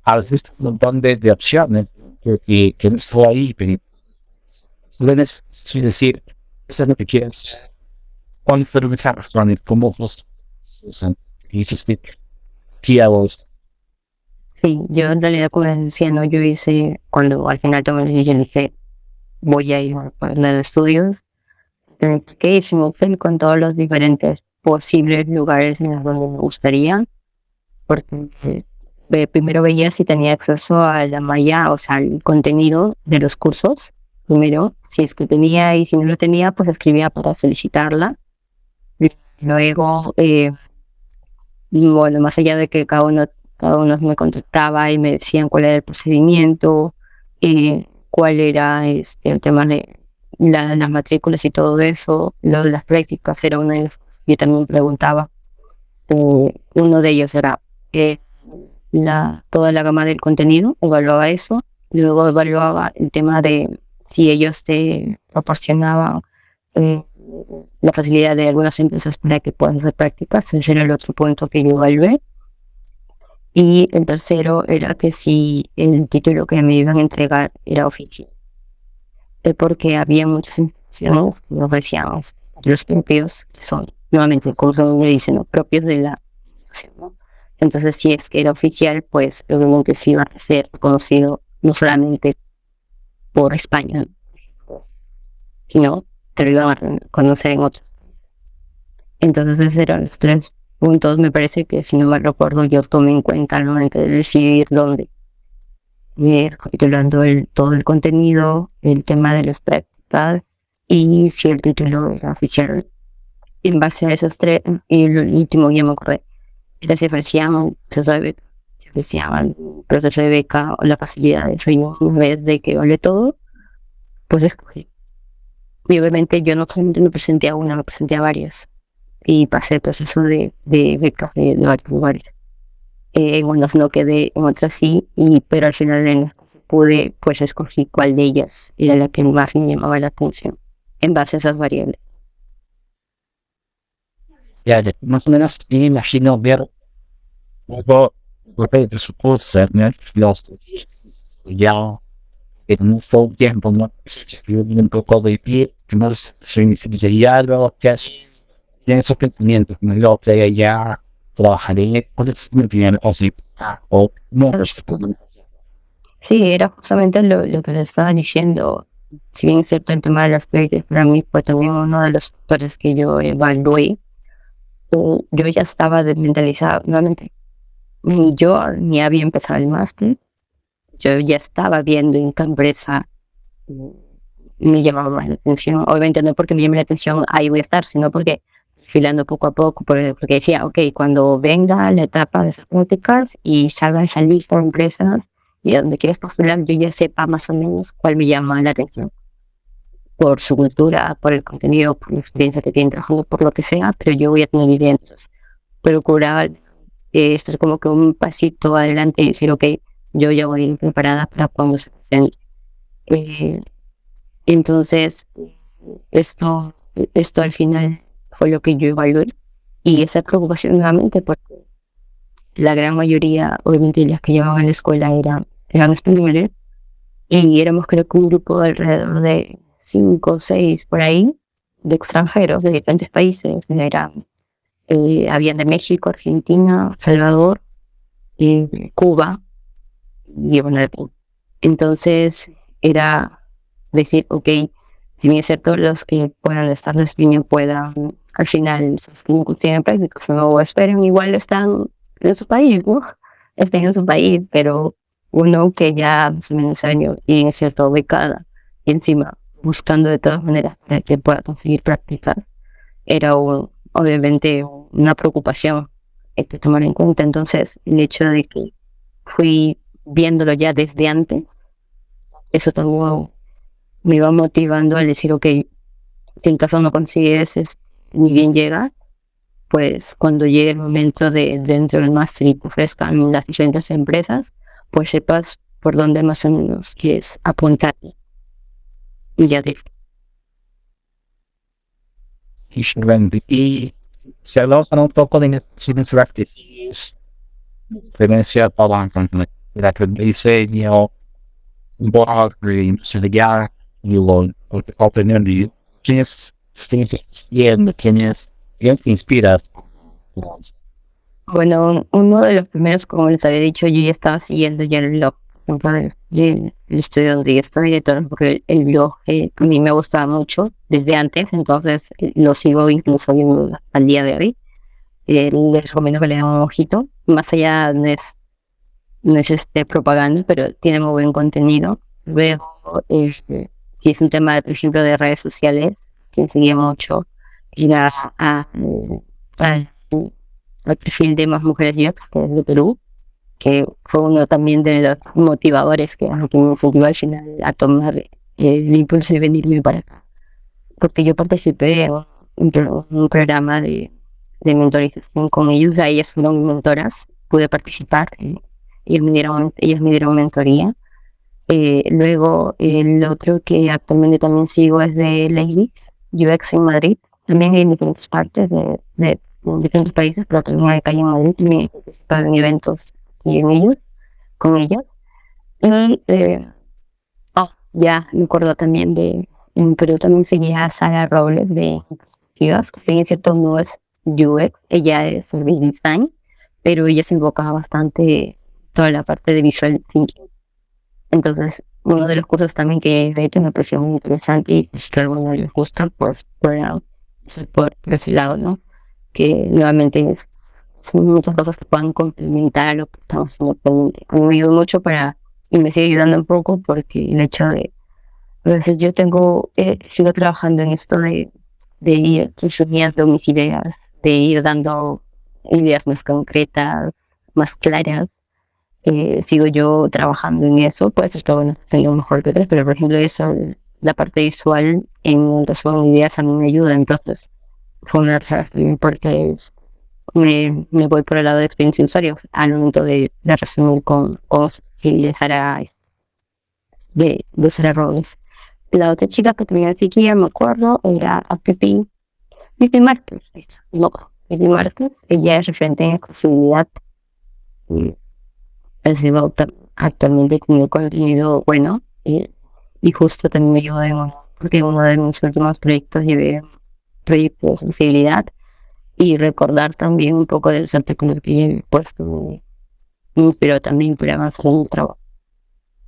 a veces un montón de opciones que no estoy ahí, pero puedes decir, eso es lo que quieres, cuál fue mi plan, cómo vos, dices que hago esto.
Sí, yo en realidad como les decía, ¿no? Yo hice, cuando al final tomé la decisión, dije, voy a ir a los estudios, que hice un Excel con todos los diferentes posibles lugares en los donde me gustaría, porque primero veía si tenía acceso a la malla, o sea, al contenido de los cursos, primero, si es que tenía y si no lo tenía, pues escribía para solicitarla. Luego, bueno, más allá de que cada uno me contactaba y me decían cuál era el procedimiento, cuál era el tema de las matrículas y todo eso, lo de las prácticas era una de las cosas que yo también preguntaba. Uno de ellos era toda la gama del contenido, evaluaba eso, luego evaluaba el tema de si ellos te proporcionaban eh, la facilidad de algunas empresas para que puedan hacer prácticas. Ese era el otro punto que yo evalué. Y el tercero era que si el título que me iban a entregar era oficial, porque había muchas instituciones que ofrecían los propios, que son nuevamente, como su nombre dice, ¿no? Propios de la institución, ¿no? Entonces, si es que era oficial, pues obviamente sí iba a ser conocido no solamente por España, sino que lo iban a conocer en otros. Entonces, esos eran los tres puntos. Me parece que, si no me recuerdo, yo tomé en cuenta al momento de decidir dónde recapitulando todo el contenido, el tema de las prácticas y si el título era oficial. En base a esos tres, y el último ya me acordé, era si ofrecían un proceso de beca, si ofrecían un proceso de beca o la facilidad de sueño. Una vez de que vale todo, pues escogí. Y obviamente yo no solamente me presenté a una, me presenté a varias. Y pasé el proceso de becas de varios lugares. En unas no quedé, en otras sí, pero al final en las que pude, pues escogí cuál de ellas era la que más me llamaba la atención, en base a esas variables.
Ya, más o menos me imagino ver algo de su curso, ¿no? Los ya en un poco tiempo, ¿no? Un poco de pie, que no sería algo que es tiene sus sentimientos, ¿no? Lo que ya trabajaré con el sentimiento o no.
Sí, era justamente lo que le estaba diciendo. Si bien es cierto el tema de las prácticas, para mí fue también uno de los factores que yo evalué. Yo ya estaba desmentalizada nuevamente. Ni yo ni había empezado el máster. Yo ya estaba viendo en qué empresa me llamaba más la atención. Obviamente no porque me llame la atención, ahí voy a estar, sino porque filando poco a poco, porque decía, ok, cuando venga la etapa de esas prácticas y salga esa lista de empresas y a donde quieres postular, yo ya sepa más o menos cuál me llama la atención. Por su cultura, por el contenido, por la experiencia que tienen trabajando, por lo que sea, pero yo voy a tener idea. Entonces, procuraba estar como que un pasito adelante y decir, ok, yo ya voy a ir preparada para cuando se presente. Entonces, esto, esto al final fue lo que yo evalué. Y esa preocupación nuevamente, porque la gran mayoría, obviamente, las que llevaban a la escuela eran españoles, y éramos creo que un grupo de alrededor de 5 o 6 por ahí, de extranjeros de diferentes países. Habían de México, Argentina, Salvador, Cuba y bueno, entonces era decir, ok, si bien es cierto, los que puedan estar de streaming puedan al final no consiguen prácticos o esperen, igual están en su país, ¿no? Están en su país, pero uno que ya más o menos año y bien es cierto, becada y encima buscando de todas maneras para que pueda conseguir prácticas, era obviamente una preocupación que tomar en cuenta. Entonces, el hecho de que fui viéndolo ya desde antes, eso también me iba motivando a decir, ok, si en caso no consigues ni bien llega, pues cuando llegue el momento de dentro del máster y te ofrezcan las diferentes empresas, pues sepas por dónde más o menos quieres apuntar. Y ya te...
Y se habló un poco de Students Activities, referencia para la que diseño, blog, estudiar y lo obtener quiénes quiénes te inspira.
Bueno, uno de los primeros, como les había dicho, yo ya estaba siguiendo ya el blog, por ejemplo, el estudio donde yo estoy de todo, porque el blog a mí me gustaba mucho desde antes, entonces lo sigo incluso viendo al día de hoy. Les recomiendo que le den un ojito, más allá no es propaganda, pero tiene muy buen contenido. Luego, si es un tema, por ejemplo, de redes sociales, que enseñé mucho, ir al perfil de Más Mujeres UX, que es de Perú, que fue uno también de los motivadores que me incentivó al final a tomar el impulso de venirme para acá. Porque yo participé en un programa de mentorización con ellos, ahí ellas fueron mentoras, pude participar, ellos me dieron mentoría. Luego el otro que actualmente también sigo es de Ladies UX en Madrid, también en diferentes partes de diferentes países, pero también acá en Madrid, también he participado en eventos y en ellos, con ellos. Y ya me acuerdo también en Perú también seguía a Sara Robles de Chivas, que si bien es cierto no es UX, ella es Service Design, pero ella se enfocaba bastante toda la parte de Visual Thinking. Entonces, uno de los cursos también que he hecho me pareció muy interesante y si a alguno les gusta, pues por ese lado, ¿no? Que nuevamente son muchas cosas que puedan complementar lo que estamos haciendo actualmente. A mí me ayudó mucho y me sigue ayudando un poco porque el hecho de, a veces yo sigo trabajando en esto de ir resumiendo mis ideas, de ir dando ideas más concretas, más claras. Sigo yo trabajando en eso, pues esto bueno, tengo mejor que otras, pero por ejemplo eso, la parte visual en el resumen de ideas a mí me ayuda, entonces fue una razón porque me voy por el lado de experiencia de usuario al momento de resumir con de Sara Robles. La otra chica que tenía siquiera me acuerdo era a Pipi Márquez, no, Pipi Márquez, ella es referente en exclusividad. Recibo actualmente como contenido bueno y justo también me ayuda porque uno de mis últimos proyectos llevé proyectos de sensibilidad y recordar también un poco de los artículos que he puesto, pero también para avanzar en el trabajo.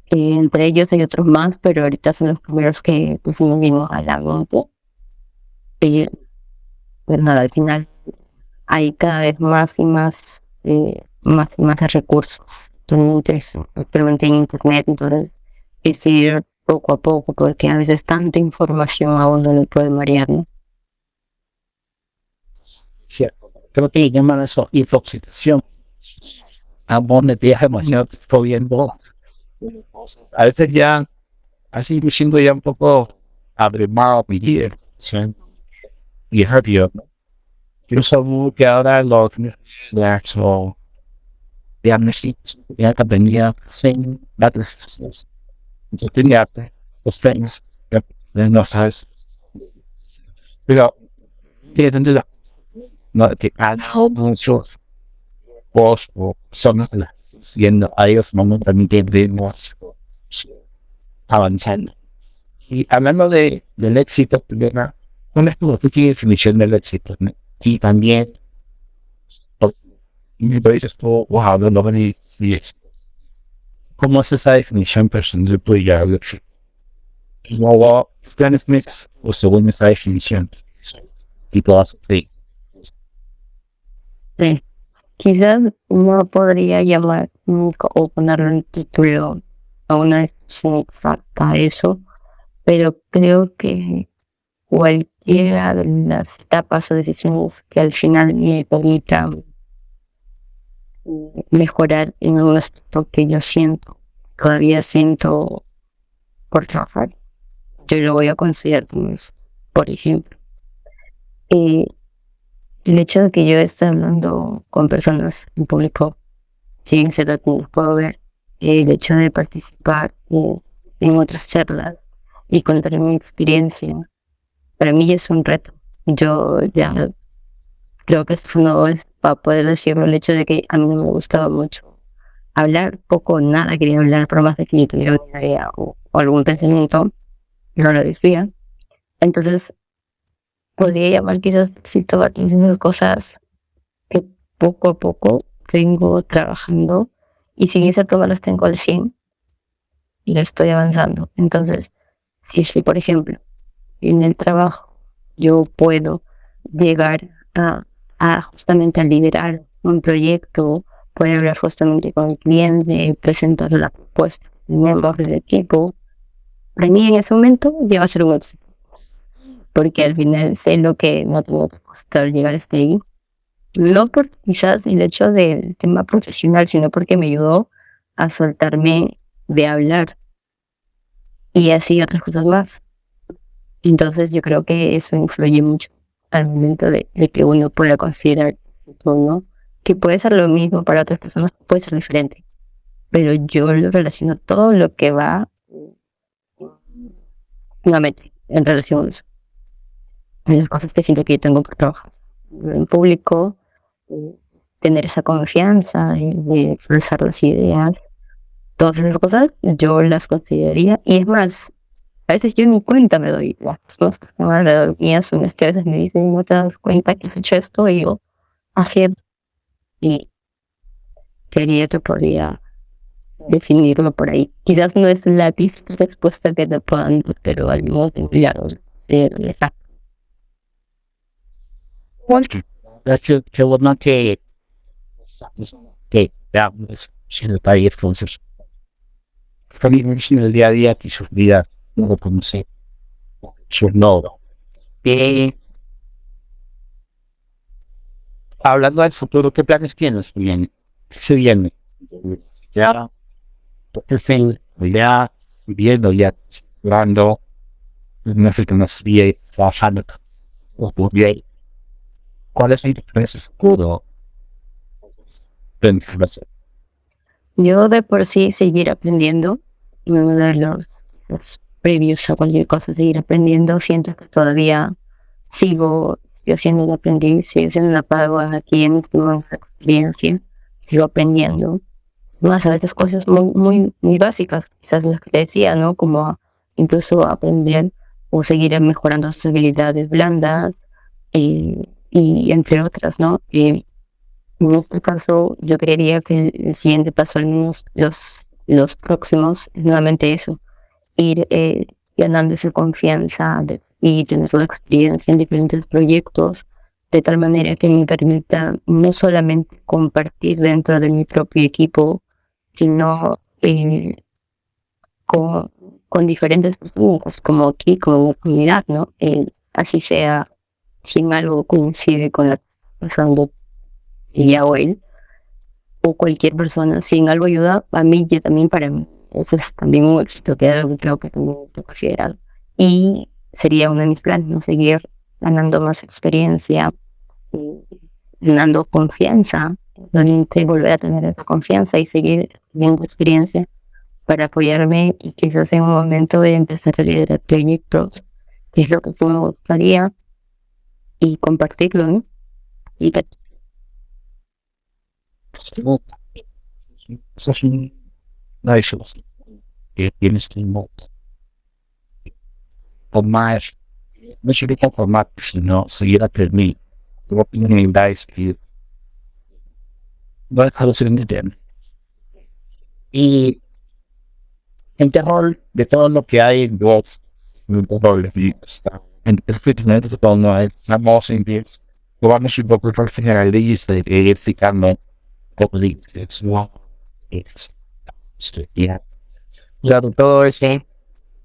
Entre ellos hay otros más, pero ahorita son los primeros que sí me vino a la mente. Y pues nada, al final hay cada vez más y más recursos actualmente en internet, entonces es ir poco a poco porque a veces tanta información a uno le puede marear, ¿no?
Cierto. Creo que llaman eso intoxicación. A vos me deja demasiado viendo. A veces ya, así me siento ya un poco abrumado mi vida. Y es rápido, ¿no? Yo solo que ahora los o de amnesia, ya venía sin datos. Yo tenía los things, no sabes. Pero, tiene la no que cada muchos vos o son siendo a ellos momentáneamente debemos avanzando. Y hablando del éxito, primero, ¿cuál es tu definición del éxito? ¿No? Y también, me parece todo, wow, no lo y ¿cómo es esa definición personal tuya? ¿Cómo planes mix o según esa definición? Y todas, sí.
Sí. Quizás no podría llamar nunca o ponerle un título a una definición exacta a eso, pero creo que cualquiera de las etapas o decisiones que al final me permitan mejorar en un aspecto que yo todavía siento por trabajar, yo lo voy a considerar como eso. Por ejemplo, eh, el hecho de que yo esté hablando con personas en público, sin ser que puedo ver, el hecho de participar en otras charlas y contar mi experiencia, para mí es un reto. Yo ya creo que esto no es para poder decirlo, el hecho de que a mí no me gustaba mucho hablar, poco o nada quería hablar, por más de que yo tuviera una idea o algún pensamiento, no lo decía. Entonces, podría llamar quizás si todas esas cosas que poco a poco vengo trabajando y sin esas todas las tengo al 100 y lo estoy avanzando. Entonces, si por ejemplo en el trabajo yo puedo llegar a justamente a liderar un proyecto, poder hablar justamente con el cliente, presentar la propuesta de miembros del equipo, para mí en ese momento ya va a ser un éxito. porque al final sé lo que no tengo que costar llegar hasta ahí. No por quizás el hecho del tema profesional, sino porque me ayudó a soltarme de hablar y así otras cosas más. Entonces yo creo que eso influye mucho al momento de que uno pueda considerar, ¿no? Que puede ser lo mismo para otras personas, puede ser diferente, pero yo lo relaciono todo lo que va nuevamente en relación a eso, a las cosas que siento que yo tengo que trabajar en público, eh, tener esa confianza de expresar las ideas, todas esas cosas yo las consideraría, y es más, a veces yo ni cuenta me doy. Las personas que están alrededor mía son las que a veces me dicen, no te das cuenta que has hecho esto, y yo, acierto. Y quería que podría definirlo por ahí. Quizás no es la típica respuesta que te puedan dar, pero al menos exacto.
Bueno, qué bueno que veamos si el país entonces también en el día a día que su vida no lo conoce su nodo. Hablando del futuro, ¿qué planes tienes? Bien, ¿qué se viene? Ya, por fin, ya viendo, ya explorando, no sé qué más bien trabajando, o bien, ¿cuál es mi interés futuro?
Yo de por sí seguir aprendiendo, y me voy a dar los previos a cualquier cosa, seguir aprendiendo. Siento que todavía sigo siendo un aprendiz, sigo siendo una padua aquí en esta nueva experiencia, sigo aprendiendo. Más a veces cosas muy básicas, quizás las que te decía, ¿no? Como incluso aprender o seguir mejorando sus habilidades blandas, y entre otras, ¿no? En este caso, yo creería que el siguiente paso, al menos los próximos, es nuevamente eso, ir ganando esa confianza y tener la experiencia en diferentes proyectos, de tal manera que me permita no solamente compartir dentro de mi propio equipo, sino con, con diferentes personas, como aquí, como comunidad, ¿no? Así sea, si en algo coincide con la pasando ella o él, o cualquier persona, si en algo ayuda a mí y también para mí. Eso es también un éxito que algo que creo que también he considerado. Y sería uno de mis planes, ¿no? Seguir ganando más experiencia, eh, ganando confianza, realmente volver a tener esa confianza y seguir teniendo experiencia para apoyarme, y quizás en un momento de empezar a liderar proyectos, que es lo que sí me gustaría, y compartirlo, ¿no? Y
Eso es una decisión que tienes que tomar, no solo conformar, sino seguir aprendiendo. Tu opinión es que no dejar de ser independiente. Y en terror de todo lo que hay en Vox, en todo lo que está en el fitness, de todo no hay, estamos en pies, lo vamos un poco por generalista y explicando cómo dices, no, es, ya. Claro, todo eso,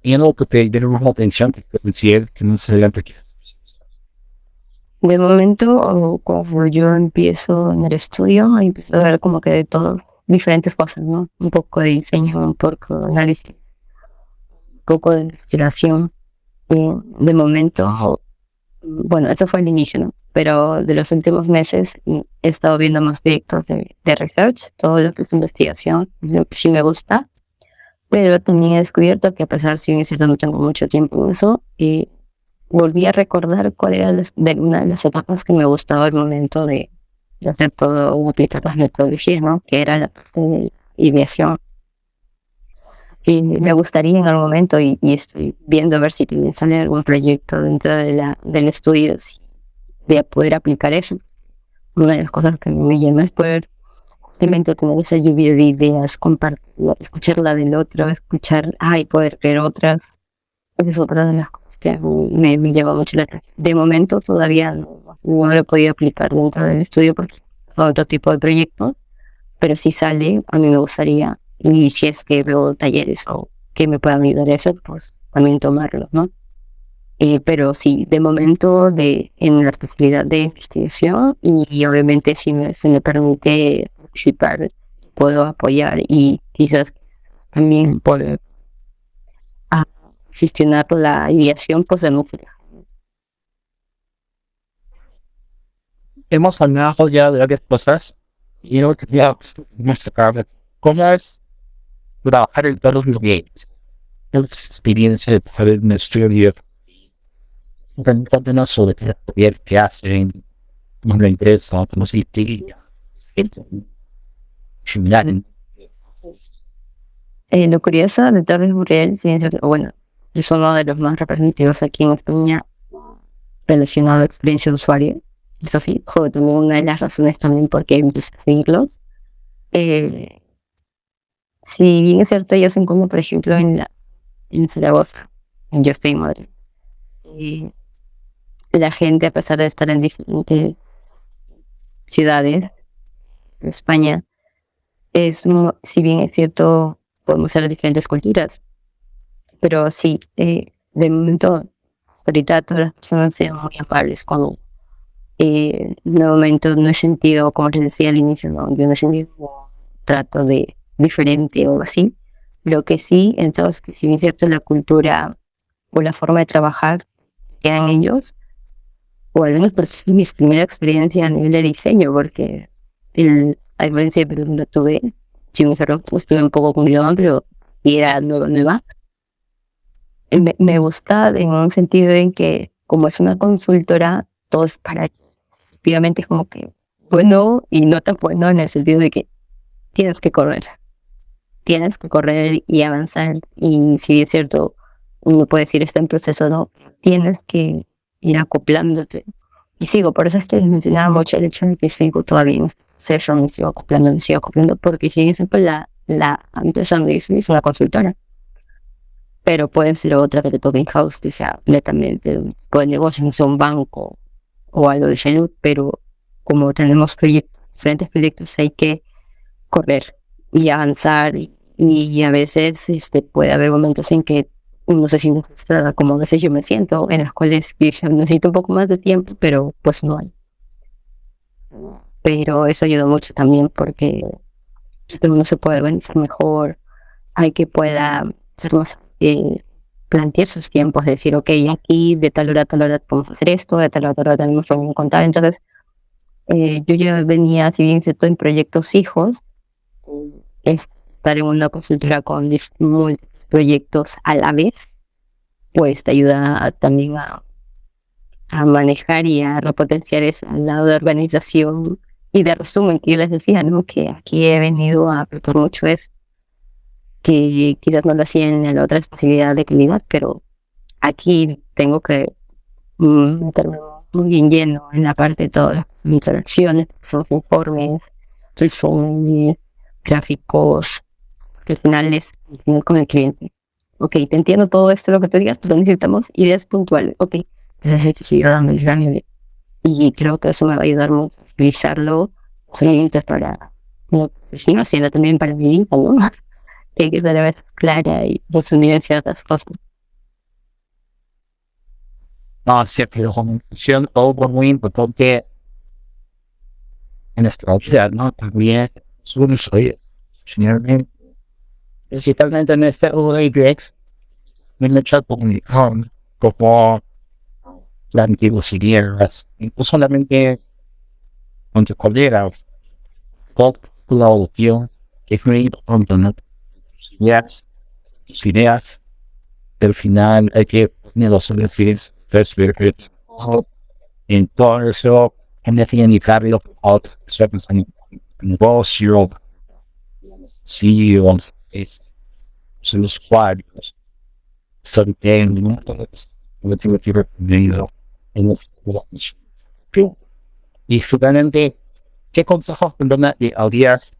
y en lo que te llama la atención, que considero que no se le que
de momento, o cuando yo empiezo en el estudio, empiezo a ver como que de todas diferentes cosas, ¿no? Un poco de diseño, un poco de análisis, un poco de inspiración. Y de momento, bueno, esto fue el inicio, ¿no? Pero de los últimos meses he estado viendo más proyectos de research, todo lo que es investigación, lo que sí me gusta, pero también he descubierto que, a pesar, si bien es cierto, no tengo mucho tiempo en eso, y volví a recordar cuál era una de las etapas que me gustaba al momento de hacer todo, utilizar las metodologías, ¿no? Que era la parte de ideación. Y me gustaría en algún momento, y estoy viendo a ver si también sale algún proyecto dentro del estudio, de poder aplicar eso. Una de las cosas que me llama es poder simplemente tener esa lluvia de ideas, compartirla, escuchar la del otro, escuchar, y poder ver otras. Esa es otra de las cosas que me llama mucho la atención. De momento todavía no lo he podido aplicar dentro del estudio porque son otro tipo de proyectos, pero si sale, a mí me gustaría, y si es que veo talleres o que me puedan ayudar a eso, pues también tomarlo, ¿no? Pero sí, de momento en la especialidad de investigación y obviamente si se me permite participar, puedo apoyar y quizás también poder gestionar la ideación, pues de música.
Hemos hablado ya de varias cosas y yo quería mostrar cómo es trabajar en todos los games. ¿Qué experiencia de trabajar en un estudio? Cuéntanos sobre qué hacen, cómo lo interesa, cómo se distingue. Similar.
Lo curioso de Torres Bourel, bueno, es uno de los más representativos aquí en España relacionado a la experiencia de usuario. Eso sí, fue también una de las razones también por qué empecé a seguirlos. Si bien es cierto, ellos hacen como, por ejemplo, en Zaragoza, yo estoy en Madrid, la gente, a pesar de estar en diferentes ciudades de España, si bien es cierto, podemos ser de diferentes culturas, pero sí, de momento, ahorita todas las personas sean muy amables cuando de momento no he sentido, como les decía al inicio, no, yo no he sentido un trato de diferente o así. Lo que sí, entonces, que si bien es cierto, la cultura o la forma de trabajar que tienen ellos, o al menos pues mi primera experiencia a nivel de diseño, porque a diferencia de Perú no tuve, si me cerró, pues estuve un poco con mi mamá, pero y era nueva. Me gusta en un sentido en que, como es una consultora, todo es para ellos. Efectivamente es como que bueno y no tan bueno en el sentido de que tienes que correr. Tienes que correr y avanzar. Y si es cierto, uno puede decir está en proceso, no, tienes que ir acoplándote. Y sigo, por eso es que mencionaba mucho el hecho de que sigo todavía en este proceso, me sigo acoplando, porque si siempre la empresa donde yo es una consultora. Pero puede ser otra que te toque in-house, que sea netamente un tipo de negocio, no sea un banco o algo de salud, pero como tenemos diferentes proyectos, hay que correr y avanzar y a veces puede haber momentos en que uno se siente frustrada, como a veces yo me siento, en las cuales necesito un poco más de tiempo, pero pues no hay. Pero eso ayuda mucho también porque uno se puede organizar mejor, hay que pueda ser más, plantear sus tiempos, decir, ok, aquí de tal hora a tal hora podemos hacer esto, de tal hora a tal hora tenemos que contar. Entonces, yo ya venía, si bien cierto, en proyectos fijos, estar en una consultora con múltiples proyectos a la vez, pues te ayuda también a manejar y a repotenciar ese lado de organización y de resumen que yo les decía, ¿no? Que aquí he venido a aportar mucho es que quizás no lo hacía en la otra especialidad de calidad, pero aquí tengo que meterme muy bien lleno en la parte de todas las interacciones, los informes, resúmenes, gráficos, que al final es con el cliente. Ok, te entiendo todo esto, lo que tú digas, pero necesitamos ideas puntuales. Ok, entonces hay que seguir dando el rango y creo que eso me va a ayudar mucho a utilizarlo solamente para, no, sino haciendo también para mi vida, ¿no? Que hay que ser a veces clara y resumir en ciertas cosas.
No, cierto, la comunicación, todo por muy importante en nuestra vida, ¿no? También es un soy, generalmente, principalmente en este UX, en el chat comunicación, como las antiguas ideas, no solamente con tus colegas, con la audición, que es muy importante, ¿no? Ideas, tus ideas, al final hay que poner los soluciones, entonces, en definitiva, lo que otros negocio, CEOs, sus usuarios, son técnicos, lo que recomiendo en los negocios. Y finalmente, ¿qué consejos le darías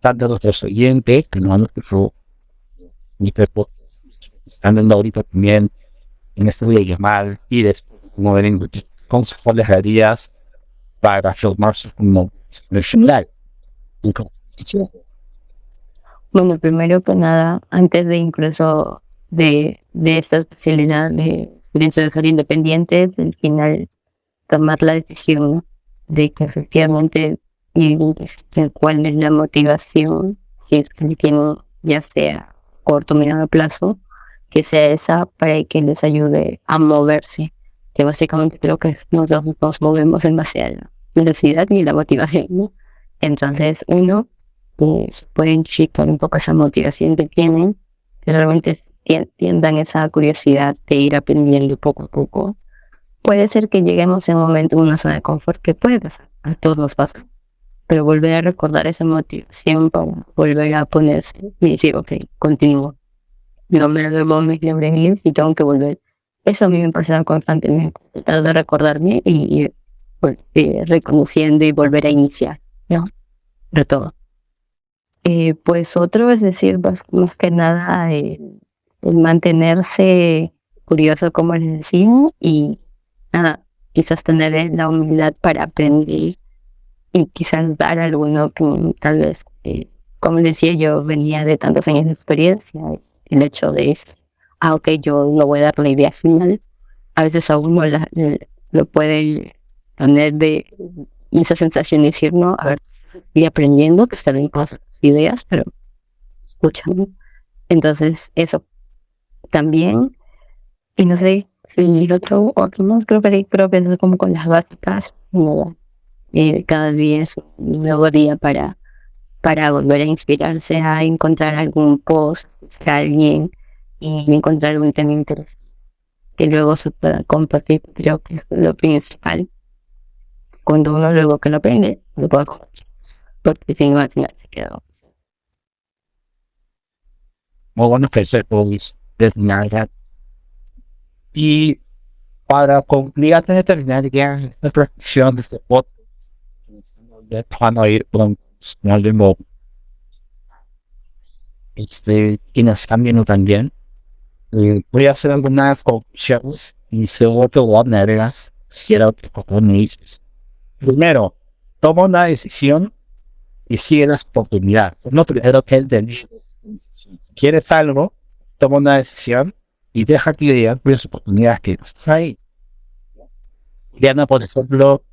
tanto a nuestros oyentes que no han escuchado ni que están dando ahorita también en este video llamar y después como ven consejos les darías para formarse como profesional?
Bueno, primero que nada, antes de incluso de esta especialidad pienso de ser independientes, al final tomar la decisión, ¿no? De que efectivamente identifiquen cuál es la motivación, si es que quieren, ya sea corto o mediano plazo, que sea esa para que les ayude a moverse, que básicamente creo que nosotros nos movemos en base a la velocidad y la motivación, ¿no? Entonces uno pues, pueden checar un poco esa motivación que tienen, que realmente tiendan esa curiosidad de ir aprendiendo poco a poco. Puede ser que lleguemos en un momento a una zona de confort, que puede pasar, a todos nos pasa, pero volver a recordar esa motivación para volver a ponerse y decir, ok, continúo, no me lo debo mis libros y tengo que volver. Eso a mí me pasa constantemente, tratar de recordarme y reconociendo y volver a iniciar, ¿no? De todo. Pues otro es decir, más que nada, el mantenerse curioso, como les decimos, y nada, quizás tener la humildad para aprender y quizás dar alguno que tal vez, como decía, yo venía de tantos años de experiencia, el hecho de eso, ok, yo no voy a dar la idea final, a veces a uno lo puede tener de esa sensación de decir, no, a ver, estoy aprendiendo, que están bien cosas, ideas, pero escuchando. Entonces, eso también, y no sé si otro más, creo que eso es como con las básicas, como cada día es un nuevo día para volver a inspirarse, a encontrar algún post de alguien y encontrar un tema interesante que luego se pueda compartir. Creo que es lo principal. Cuando uno luego que lo aprende, lo puede compartir, porque si no al final se quedó.
Muy buenos consejos de finalidad. Y para concluir, antes de terminar ya la reflexión de este podcast, van a ir con algo y nos están viendo también. Voy a hacer algunas conclusiones y seguro que lo agregas si era otro que me dices. Primero, toma una decisión y sigue las oportunidades. No primero que entender. Si quieres algo, toma una decisión y deja que llegar por las oportunidades que están ahí. Diana, por ejemplo,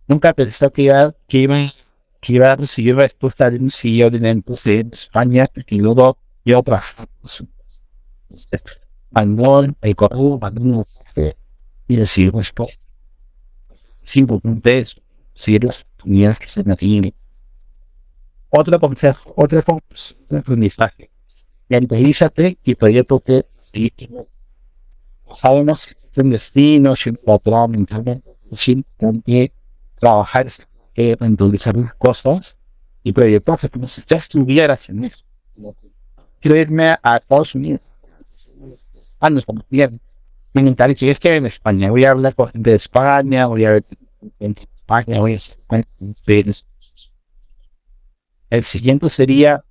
nunca pensó que iba a recibir respuesta de un CEO de una empresa en España y luego yo trabajaba mandó el correo, mandó un mensaje y recibí respuesta. Simplemente eso, seguir las oportunidades que se me tienen. Otro consejo, otra conclusión de aprendizaje. Mentalízate que el proyecto que sabemos si es un destino, si un patrón mentalmente, es importante trabajar en realizar cosas y proyectarse como si ya estuvieras en eso. Quiero irme a Estados Unidos. No estamos bien. Mi mentalidad es que en España voy a hablar con gente de España, voy a ver en España, voy a hacer. El siguiente sería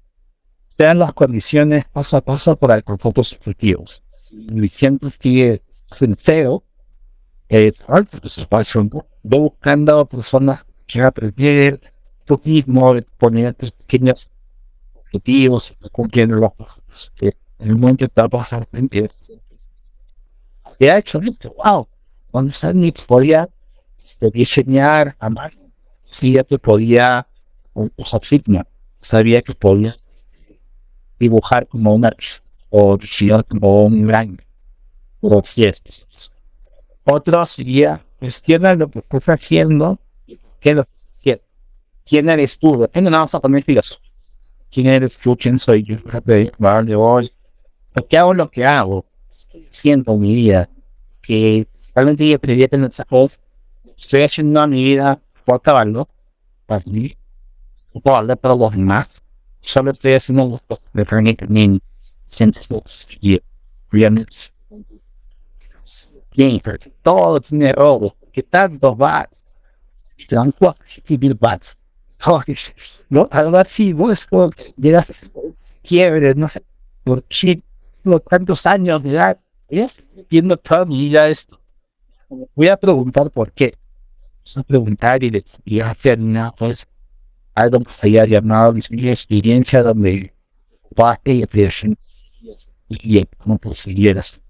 sean las condiciones paso a paso para alcanzar tus objetivos. Y siempre que sincero, voy buscando personas que quieran aprender tú mismo, ponerte pequeños objetivos, cumpliendo los que en el momento te va a pasar. Y ha hecho esto, wow, cuando sabía que podía diseñar a mano, sabía que podía usar Figma, sabía que podía dibujar como una o diseñar como un gran o si es. Otro sería cuestiona lo que estás haciendo, qué es lo que quieres. ¿Quién eres tú? Depende nada más a poner filosofía. ¿Quién eres tú? ¿Quién soy yo? De hoy. ¿Por qué hago lo que hago? Siento mi vida. Que realmente yo quería tener esa voz. Estoy haciendo a mi vida por acabarlo. Para mí. Por darle para los demás. Solo estoy haciendo lo que me permiten sensaciones y realmente bien, todo tiene robo, que tantos bats, te dan 4.000 bats. No, algo así, vos como llegas quiebres, no sé, por qué, por tantos años de edad, viendo toda mi vida esto. Voy a preguntar por qué. Voy a preguntar y hacer una, pues, algo que se haya llamado mi experiencia donde parte y atención y como consiguieras.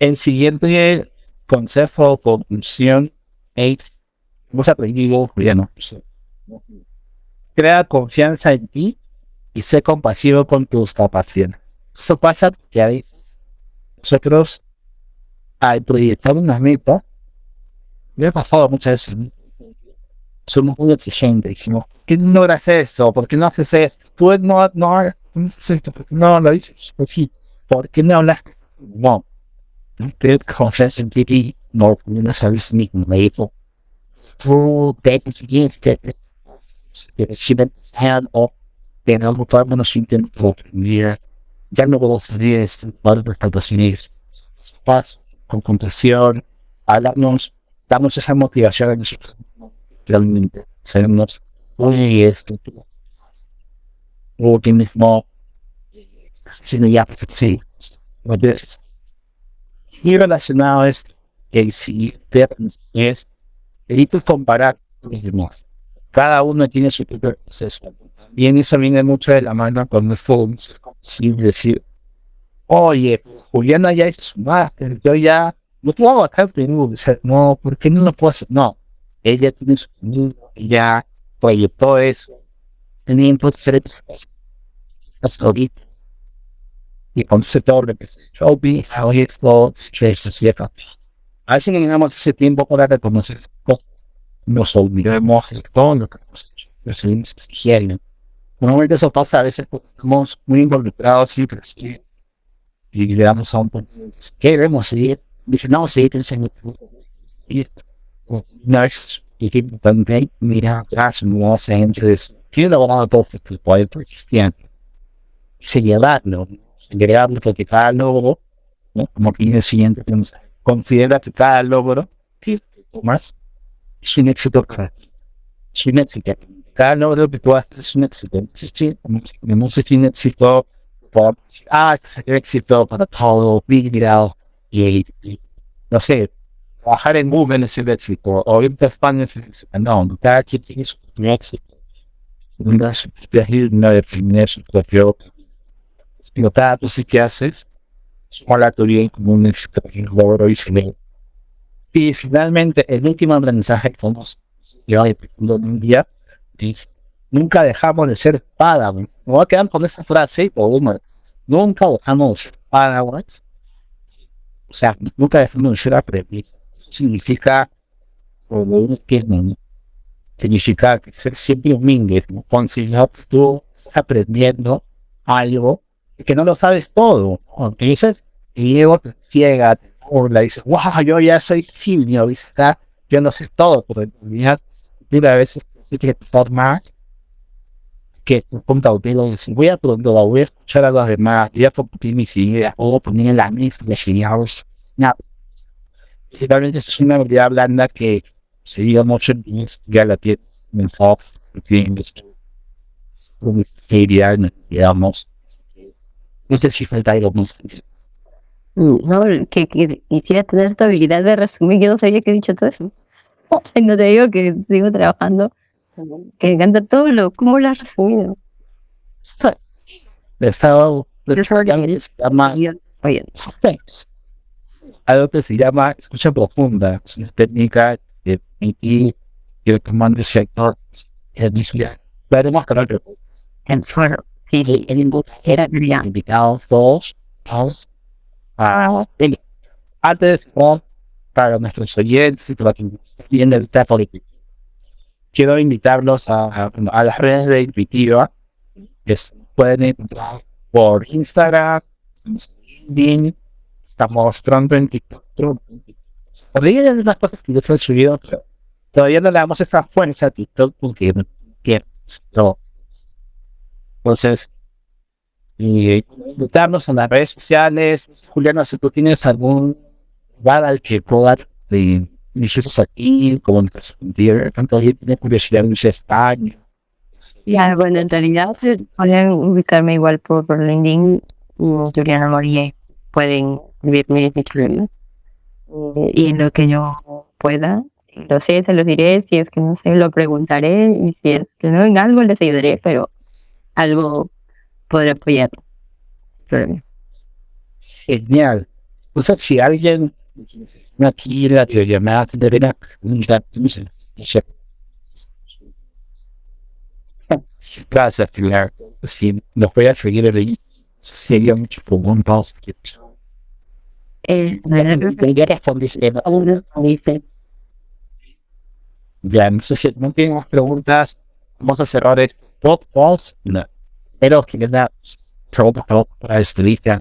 El siguiente consejo o conclusión es, hemos aprendido, Juliano, crea confianza en ti y sé compasivo con tus capacidades. Eso pasa que a veces nosotros, al proyectar una meta, me ha pasado muchas veces, somos muy exigentes, decimos, ¿por qué no logras eso? ¿Por qué no haces esto? Tú no haces esto, ¿por qué no lo dices así? ¿Por qué no hablas? No, no creo que confianza en ti no sabes ni cómo me dijo. Tú te exigiste, si me dejan o de no mutarme no sienten por mira, ya no puedo salir de este par de prestaciones. Paz, con compasión, hablarnos, damos esa motivación a nosotros realmente, sernos muy esto, tú mismo, sino ya, sí, entonces, y relacionado es el siguiente es evita comparar los demás. Cada uno tiene su propio proceso. Bien, eso viene mucho de la mano con los forums, sin decir, oye, Juliana ya es su máster, yo ya no puedo bajar Perú, o sea, no, ¿por qué no lo puedo hacer? No, ella tiene su camino, ella proyectó eso, tenía diferentes cosas ahorita, y con ese todo lo que se yo vi, ahora esto, que se cierra. Así que tenemos ese tiempo para reconocer estas cosas, nos olvidemos de todo lo que hemos hecho, lo seguimos exigiendo. Normalmente eso pasa a veces porque estamos muy involucrados siempre así, y le damos a un punto, queremos seguir, dice, no, seguir pensando, y no es importante, mira atrás, no sé, entonces, tiene la verdad todo este tipo de cristiano, señalarlo, agregarlo, porque cada logro, ¿no? Como que el siguiente, considera que cada logro, que más, es un éxito para ti, es un éxito. Cada logro que tú haces es un éxito. Sí, no sé si un éxito por, es un éxito para todo, vida, y no sé, trabajar en Google es el éxito, o irte a España es el éxito. No, cada quien tiene su propio éxito. Una de definir su propio, pero cada cosa que haces, con la teoría como un éxito, un logro y se ve. Y finalmente, el último mensaje que podemos llevar de un día es: nunca dejamos de ser Padawan. Me voy a quedar con esa frase, o bueno, nunca dejamos de ser Padawans. O sea, nunca dejamos de ser aprendiz. Significa, o lo único que no, significa que ser siempre humilde, ¿no? Considerar que tú estás aprendiendo algo y que no lo sabes todo. Aunque dices, y luego te ciega, te burla, y dices, wow, yo ya soy genio, ¿viste? Yo no sé todo, pero en realidad, tú a veces tienes que formar que tu punto autero, decir, voy a aprender, voy a escuchar a los demás, voy a compartir mis ideas, o poner en la misma de geniales. No, principalmente es una habilidad blanda que sería mucho en ya la tiene mejor, tienes una habilidad, digamos, no sé si falta algo más.
No, que quisiera tener tu habilidad de resumir. Yo no sabía que he dicho todo eso. No te digo que sigo trabajando. Que me encanta todo cómo lo has resumido.
De estado de se llama
Oye,
algo que se llama escucha profunda, es una técnica de permitir que el comando sector es mismo. Veremos que
en fuego. Sí, el era brillante.
invitados todos a antes para nuestros oyentes y para quienes vienen del tema político. Quiero invitarlos a las redes de Intuitiva, que pueden encontrar por Instagram, LinkedIn, estamos pronto en TikTok. Por ahí hay algunas cosas que yo he subido, pero todavía no le damos esa fuerza a TikTok porque no quiero. Entonces, invitarnos en las redes sociales. Juliano, si tú tienes algún lugar al que puedas nosotros aquí, comunicación contigo, tanto ahí tiene curiosidad en España.
Ya, bueno, en realidad pueden ubicarme igual por LinkedIn, Juliana Moria. Pueden escribirme sin problema. Y en lo que yo pueda, si lo sé, se los diré. Si es que no sé, lo preguntaré. Y si es que no, en algo les ayudaré, pero algo podré apoyar. Pero,
Genial. O sea, si alguien aquí la videollamada tendría una pregunta, no sé, gracias, Pilar. Si nos voy a seguir ahí, sería mucho preguntas.
La verdad creo que
Ya respondiste a una, dice. Ya, no sé si no tienen más preguntas. Vamos a cerrar el podcast. No. Pero que queda preguntas para despedirte.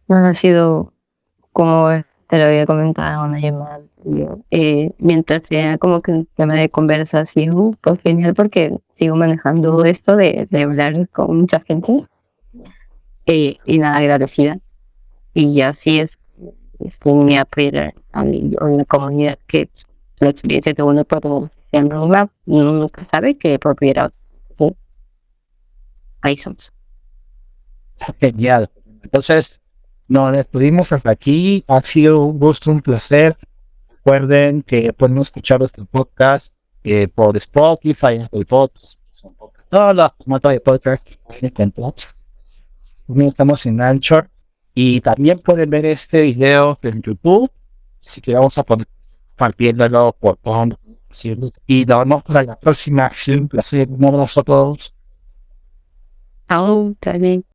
no ha sido como te lo había comentado en una llamada anterior. Mientras sea como que un tema de conversación, pues genial porque sigo manejando esto de hablar con mucha gente y nada, agradecida. Y ya sí es mi apoyo a mí, a una comunidad que la experiencia que uno puede sea nueva, uno nunca sabe que propiedad. ¿Sí? Ahí somos.
Genial. Entonces, nos despedimos hasta aquí. Ha sido un gusto, un placer. Recuerden que pueden escuchar este podcast por Spotify, Apple Podcasts, todas las formatos de podcast que pueden encontrar. También estamos en Anchor y también pueden ver este video en YouTube. Así que vamos a poner compartiéndolo por todos. Y nos vemos para la próxima. Ha sido un placer. Un abrazo a todos.
Chao, también.